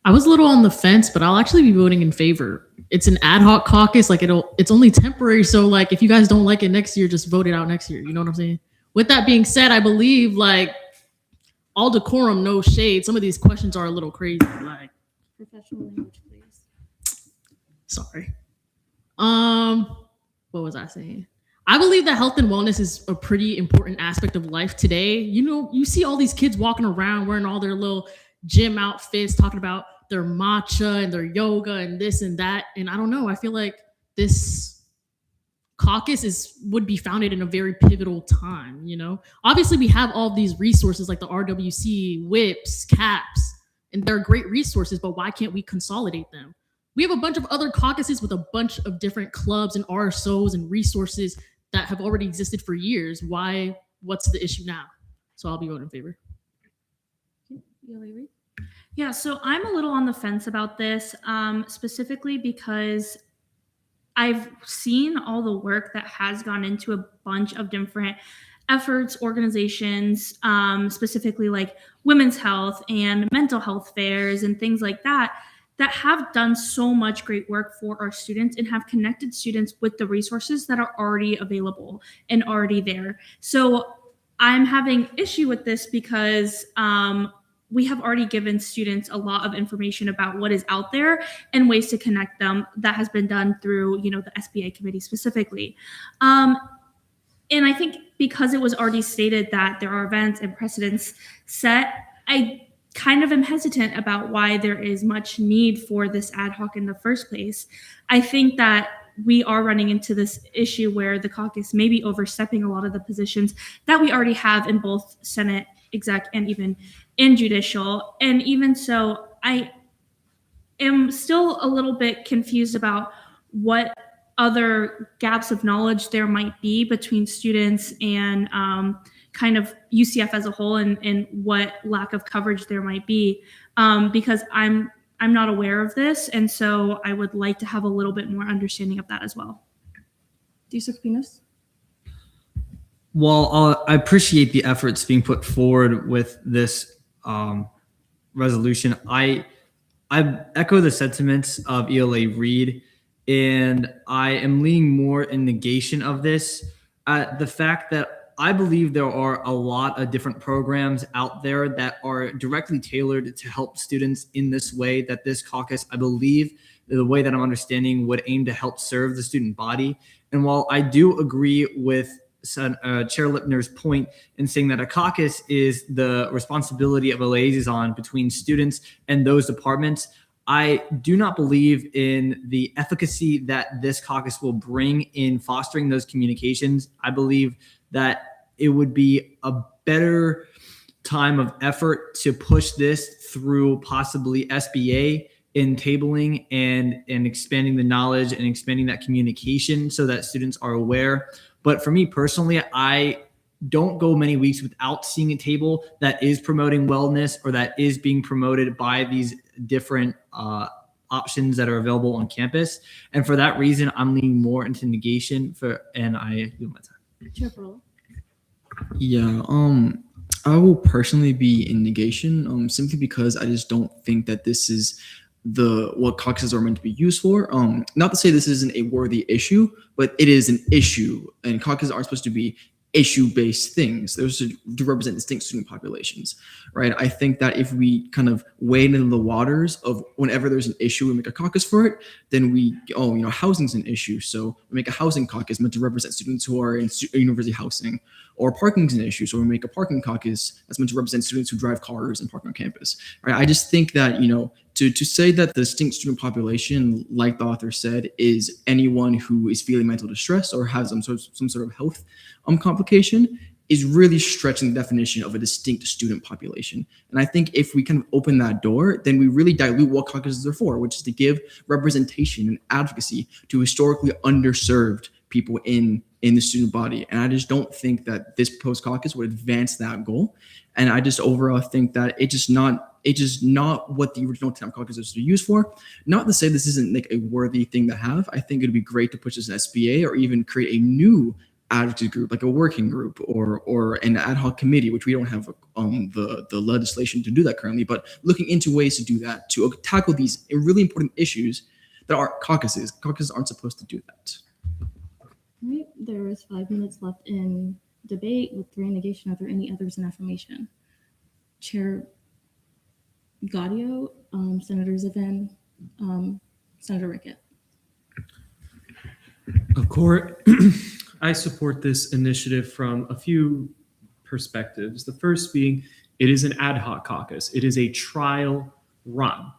I was a little on the fence, but I'll actually be voting in favor. It's an ad hoc caucus. It's only temporary. So if you guys don't like it next year, just vote it out next year. You know what I'm saying? With that being said, I believe all decorum, no shade. Some of these questions are a little crazy. Professional language, please. Sorry. What was I saying? I believe that health and wellness is a pretty important aspect of life today. You see all these kids walking around wearing all their little gym outfits, talking about their matcha and their yoga and this and that. And I don't know, I feel like this caucus would be founded in a very pivotal time, Obviously, we have all these resources like the RWC, WIPS, CAPS, and they're great resources, but why can't we consolidate them? We have a bunch of other caucuses with a bunch of different clubs and RSOs and resources that have already existed for years. What's the issue now? So I'll be voting in favor. Yeah, so I'm a little on the fence about this, specifically because I've seen all the work that has gone into a bunch of different efforts, organizations, specifically like women's health and mental health fairs and things like that have done so much great work for our students and have connected students with the resources that are already available and already there. So I'm having issue with this because we have already given students a lot of information about what is out there and ways to connect them. That has been done through, the SBA committee specifically. And I think because it was already stated that there are events and precedents set, I kind of am hesitant about why there is much need for this ad hoc in the first place. I think that we are running into this issue where the caucus may be overstepping a lot of the positions that we already have in both Senate, exec, and even in judicial. And even so, I am still a little bit confused about what other gaps of knowledge there might be between students and kind of UCF as a whole, and what lack of coverage there might be, because I'm not aware of this, and so I would like to have a little bit more understanding of that as well. D.C. Capinos? Well, I appreciate the efforts being put forward with this resolution. I echo the sentiments of ELA Reed, and I am leaning more in negation of this. The fact that I believe there are a lot of different programs out there that are directly tailored to help students in this way, that this caucus, I believe, the way that I'm understanding, would aim to help serve the student body. And while I do agree with Chair Lipner's point in saying that a caucus is the responsibility of a liaison between students and those departments, I do not believe in the efficacy that this caucus will bring in fostering those communications. I believe that it would be a better time of effort to push this through possibly SBA in tabling and expanding the knowledge and expanding that communication so that students are aware. But for me personally, I don't go many weeks without seeing a table that is promoting wellness or that is being promoted by these different options that are available on campus. And for that reason, I'm leaning more into negation and I do my time. Chair Varela? Yeah, I will personally be in negation, simply because I just don't think that this is what caucuses are meant to be used for. Not to say this isn't a worthy issue, but it is an issue, and caucuses aren't supposed to be issue-based things. They're supposed to represent distinct student populations, right? I think that if we kind of wade into the waters of whenever there's an issue, we make a caucus for it, then housing's an issue, so we make a housing caucus meant to represent students who are in university housing. Or parking's an issue, so we make a parking caucus that's meant to represent students who drive cars and park on campus. Right? I just think that to say that the distinct student population, like the author said, is anyone who is feeling mental distress or has some sort of health complication is really stretching the definition of a distinct student population. And I think if we kind of open that door, then we really dilute what caucuses are for, which is to give representation and advocacy to historically underserved people in the student body. And I just don't think that this proposed caucus would advance that goal. And I just overall think that it's just not what the original TENP caucus was used for. Not to say this isn't like a worthy thing to have. I think it'd be great to push this in SBA or even create a new advocacy group, like a working group or an ad hoc committee, which we don't have the legislation to do that currently, but looking into ways to do that, to tackle these really important issues that are caucuses. Caucuses aren't supposed to do that. All right, there is 5 minutes left in debate with 3 in negation. Are there any others in affirmation? Chair Gaudio, Senator Zivin, Senator Rickett. Of course, I support this initiative from a few perspectives. The first being, it is an ad hoc caucus. It is a trial run.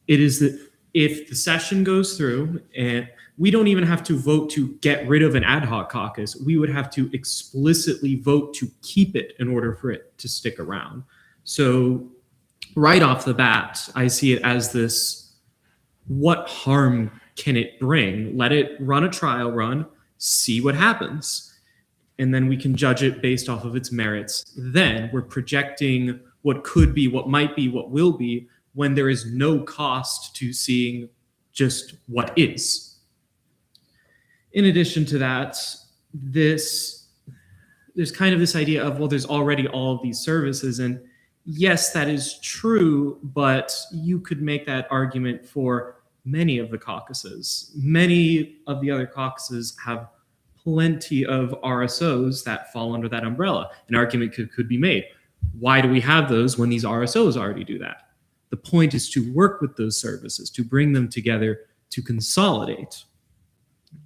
It is that if the session goes through, and we don't even have to vote to get rid of an ad hoc caucus, we would have to explicitly vote to keep it in order for it to stick around. So right off the bat, I see it as this, what harm can it bring? Let it run a trial run, see what happens. And then we can judge it based off of its merits. Then we're projecting what could be, what might be, what will be, when there is no cost to seeing just what is. In addition to that, there's kind of this idea of, well, there's already all of these services. And yes, that is true, but you could make that argument for many of the caucuses. Many of the other caucuses have plenty of RSOs that fall under that umbrella. An argument could be made. Why do we have those when these RSOs already do that? The point is to work with those services, to bring them together, to consolidate.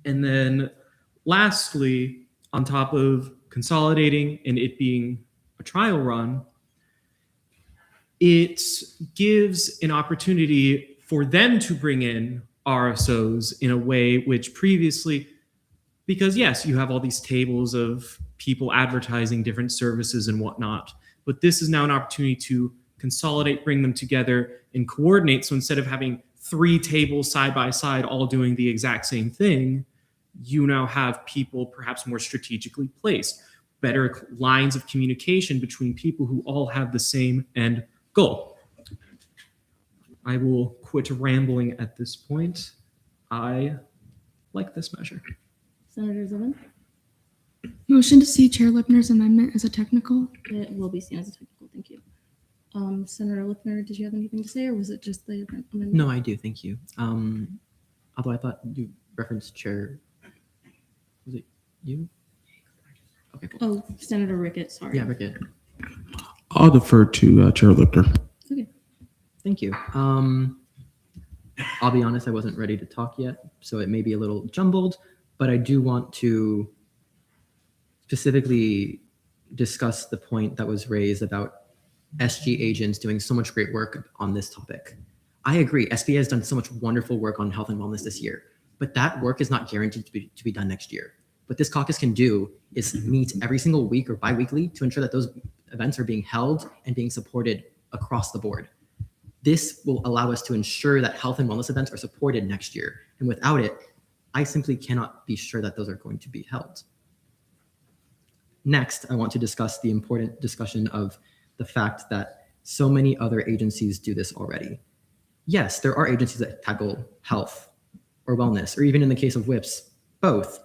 And then lastly, on top of consolidating and it being a trial run, it gives an opportunity for them to bring in RSOs in a way which previously, because yes, you have all these tables of people advertising different services and whatnot, but this is now an opportunity to consolidate, bring them together, and coordinate. So instead of having 3 tables side by side all doing the exact same thing, you now have people perhaps more strategically placed, better lines of communication between people who all have the same end goal. I will quit rambling at this point. I like this measure. Senator Zivin? Motion to see Chair Lipner's amendment as a technical. It will be seen as a technical. Thank you. Senator Lipner, did you have anything to say, or was it just the amendment? No, I do. Thank you. Although I thought you referenced Chair. Was it you? Okay, cool. Oh, Senator Rickett. Sorry. Yeah, Rickett. I'll defer to Chair Lipner. Okay. Thank you. I'll be honest, I wasn't ready to talk yet, so it may be a little jumbled, but I do want to specifically discuss the point that was raised about SG agents doing so much great work on this topic. I agree, SBA has done so much wonderful work on health and wellness this year, but that work is not guaranteed to be done next year. What this caucus can do is meet every single week or bi-weekly to ensure that those events are being held and being supported across the board. This will allow us to ensure that health and wellness events are supported next year. And without it, I simply cannot be sure that those are going to be held. Next, I want to discuss the important discussion of the fact that so many other agencies do this already. Yes, there are agencies that tackle health or wellness, or even in the case of WIPS, both,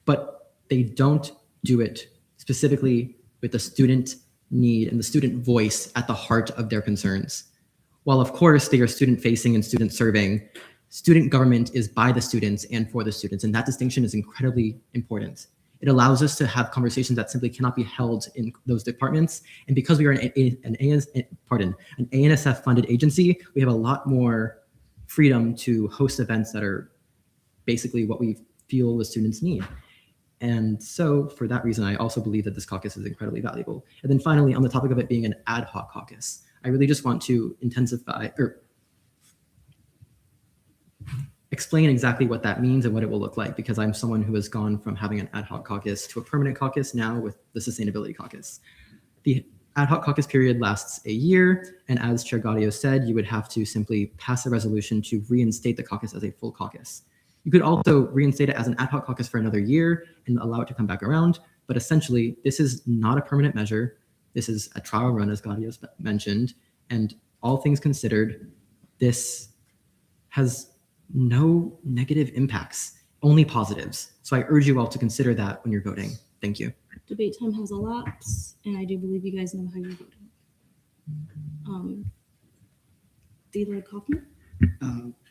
but they don't do it specifically with the student need and the student voice at the heart of their concerns. While of course they are student facing and student serving, student government is by the students and for the students, and that distinction is incredibly important. It allows us to have conversations that simply cannot be held in those departments. And because we are an ANSF funded agency, we have a lot more freedom to host events that are basically what we feel the students need. And so for that reason, I also believe that this caucus is incredibly valuable. And then finally, on the topic of it being an ad hoc caucus, I really just want to explain exactly what that means and what it will look like, because I'm someone who has gone from having an ad hoc caucus to a permanent caucus now with the Sustainability Caucus. The ad hoc caucus period lasts a year, and as Chair Gaudio said, you would have to simply pass a resolution to reinstate the caucus as a full caucus. You could also reinstate it as an ad hoc caucus for another year and allow it to come back around, but essentially this is not a permanent measure. This is a trial run, as Gaudio mentioned, and all things considered, this has no negative impacts, only positives. So I urge you all to consider that when you're voting. Thank you. Debate time has elapsed, and I do believe you guys know how you're voting. Deidre Kaufman?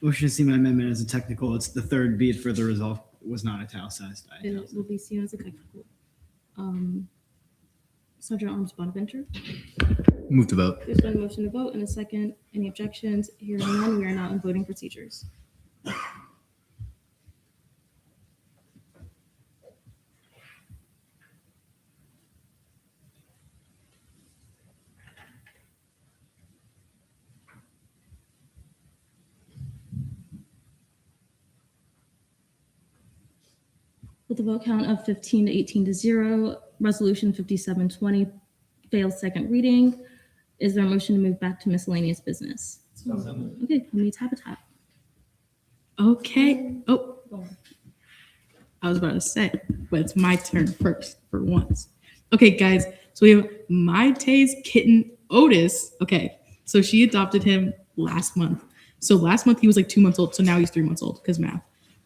Motion to see my amendment as a technical. It's the third be it further resolved was not italicized. And it will be seen as a technical. Sergeant Arms Bonaventure? Move to vote. There's been a motion to vote and a second. Any objections? Hearing none, we are now in voting procedures. With a vote count of 15 to 18 to 0, Resolution 5720 fails second reading. Is there a motion to move back to miscellaneous business? Okay, let me tap a tap. Okay. Oh, I was about to say, but it's my turn first for once. Okay, guys. So we have Maite's kitten, Otis. Okay, so she adopted him last month. So last month he was like 2 months old. So now he's 3 months old because math.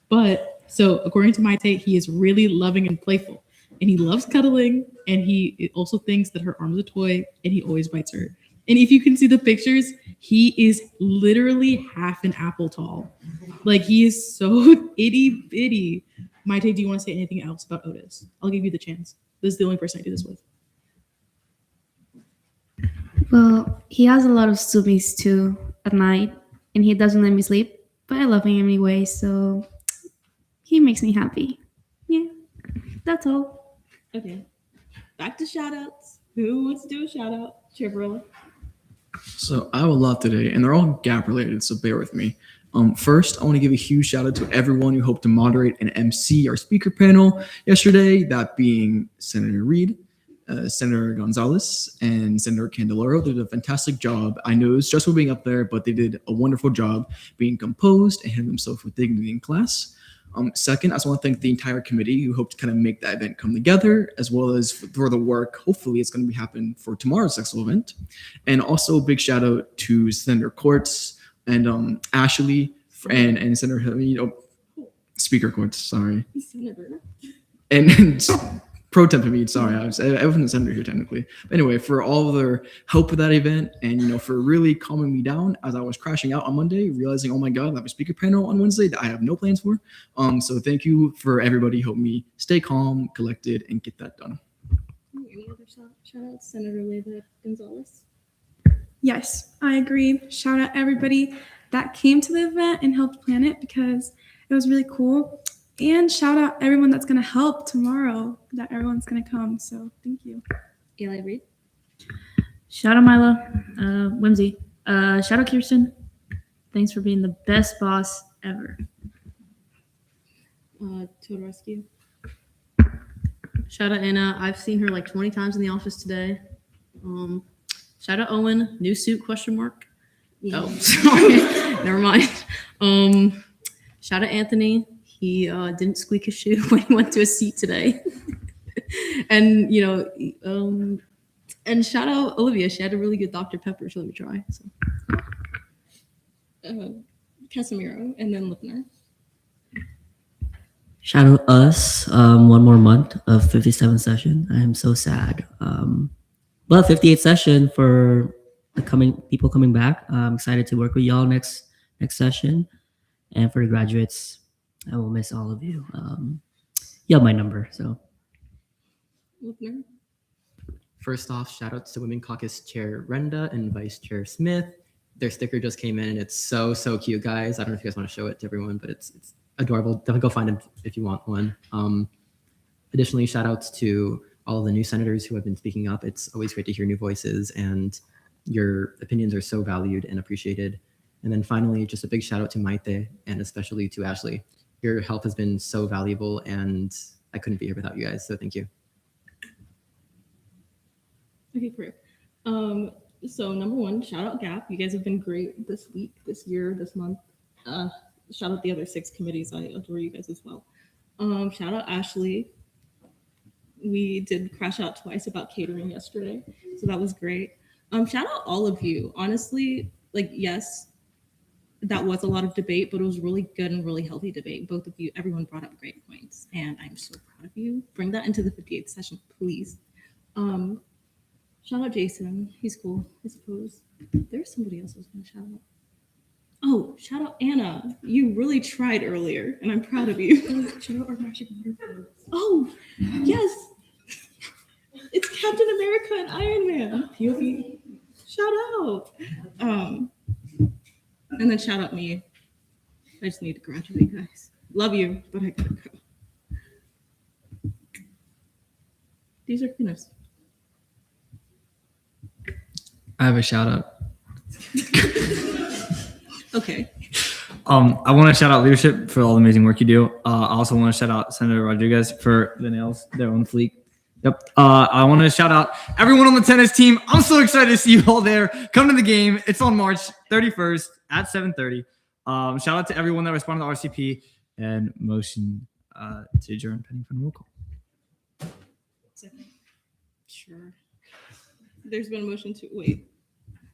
But so according to Maite, he is really loving and playful. And he loves cuddling. And he also thinks that her arm is a toy. And he always bites her. And if you can see the pictures, he is literally half an apple tall. Like he is so itty bitty. Maite, do you want to say anything else about Otis? I'll give you the chance. This is the only person I do this with. Well, he has a lot of stoobies too at night, and he doesn't let me sleep, but I love him anyway, so he makes me happy. Yeah, that's all. Okay, back to shout outs. Who wants to do a shout out? Chair Barilla. So I have a lot today, and they're all gap related, so bear with me. First, I want to give a huge shout out to everyone who helped to moderate and MC our speaker panel yesterday, that being Senator Reed, Senator Gonzalez, and Senator Candeloro. They did a fantastic job. I know it was stressful being up there, but they did a wonderful job being composed and handling themselves with dignity in class. Second, I just want to thank the entire committee who helped to kind of make that event come together, as well as for the work. Hopefully it's going to happen for tomorrow's sexual event. And also a big shout out to Senator Courts and Ashley and Senator, Speaker Courts, sorry. Senator. And Pro Temp Hamid, sorry, I wasn't a senator here technically. But anyway, for all of their help with that event and, for really calming me down as I was crashing out on Monday, realizing, oh my God, I have a speaker panel on Wednesday that I have no plans for. So thank you for everybody who helped me stay calm, collected, and get that done. Any other shout outs? Senator Leyva Gonzalez. Yes, I agree. Shout out everybody that came to the event and helped plan it because it was really cool. And shout out everyone that's going to help tomorrow, that everyone's going to come. So thank you. Eli Reed. Shout out Mila, Whimsy. Shout out Kirsten. Thanks for being the best boss ever. Total Rescue. Shout out Anna. I've seen her like 20 times in the office today. Shout out Owen. New suit ? Yeah. Oh, sorry. Never mind. Shout out Anthony. He didn't squeak his shoe when he went to his seat today. And and shout out Olivia. She had a really good Dr. Pepper. So let me try. So. Casemiro and then Lipner. Shout out us. One more month of 57th session. I am so sad. But 58th session for the people coming back. I'm excited to work with y'all next session. And for the graduates, I will miss all of you. You have my number, so. First off, shout out to Women Caucus Chair Renda and Vice Chair Smith. Their sticker just came in and it's so cute, guys. I don't know if you guys want to show it to everyone, but it's adorable. Definitely go find it if you want one. Additionally, shout outs to all of the new senators who have been speaking up. It's always great to hear new voices, and your opinions are so valued and appreciated. And then finally, just a big shout out to Maite and especially to Ashley. Your help has been so valuable, and I couldn't be here without you guys, so thank you. Okay, great. So number one, shout out GAP. You guys have been great this week, this year, this month. Shout out the other 6 committees. I adore you guys as well. Shout out Ashley. We did crash out twice about catering yesterday, so that was great. Shout out all of you. Honestly, like, yes, that was a lot of debate, but it was really good and really healthy debate. Both of you, everyone brought up great points, and I'm so proud of you. Bring that into the 58th session, please. Shout out Jason. He's cool, I suppose. There's somebody else I was going to shout out. Oh, shout out Anna. You really tried earlier, and I'm proud of you. Shout out our magic water. Oh, yes. It's Captain America and Iron Man. POV. Shout out. And then shout out me. I just need to graduate, guys. Love you, but I gotta go. These are cleanups. I have a shout out. Okay. I want to shout out leadership for all the amazing work you do. I also want to shout out Senator Rodriguez for the nails, their own fleek. Yep. I want to shout out everyone on the tennis team. I'm so excited to see you all there. Come to the game. It's on March 31st at 7:30. Shout out to everyone that responded to RCP, and motion to adjourn pending final roll call. Sure. There's been a motion to wait.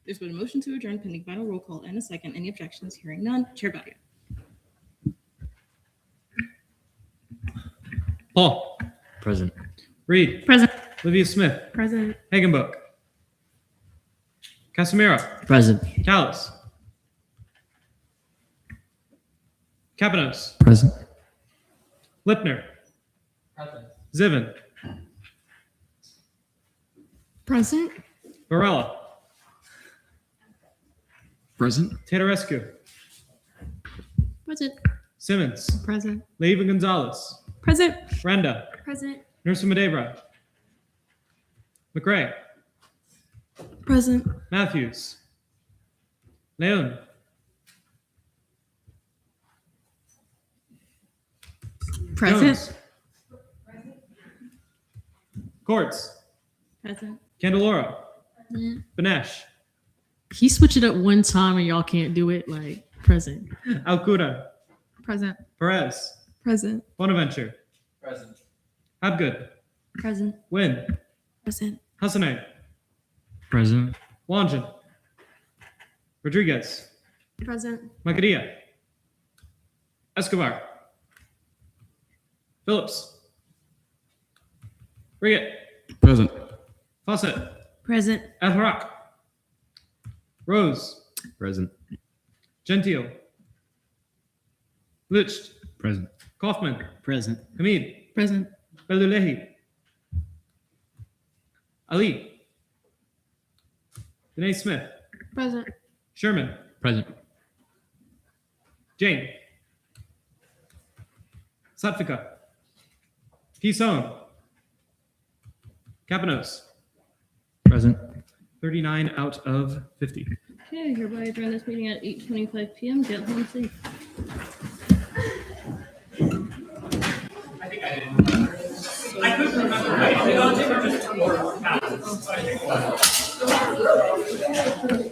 There's been a motion to adjourn pending final roll call and a second. Any objections? Hearing none. Chair Badia. Paul. Present. Reed. Present. Olivia Smith. Present. Hagenbuck. Casimiro. Present. Callis. Capanos. Present. Lipner. Present. Zivin. Present. Varela. Present. Tatarescu. Present. Simmons. Present. Leiva Gonzalez. Present. Renda. Present. Nurse Madebra. McRae. Present. Matthews. Leon. Present. Jones. Courts. Present. Candelora. Benesh. He switched it up one time and y'all can't do it. Like, present. Alcura. Present. Perez. Present. Bonaventure. Present. Habgood. Present. Wynn. Present. Hassanay. Present. Wanjan. Rodriguez. Present. Magadia. Escobar. Phillips. Riggett. Present. Fawcett. Present. Atharak. Rose. Present. Gentile. Licht. Present. Kaufman. Present. Hamid. Present. Belulehi. Ali. Danae Smith. Present. Sherman. Present. Jane. Satvika. Pison. Capanos. Present. 39 out of 50. Okay, hereby adjourn this meeting at 8:25 p.m. Get home safe. I couldn't remember.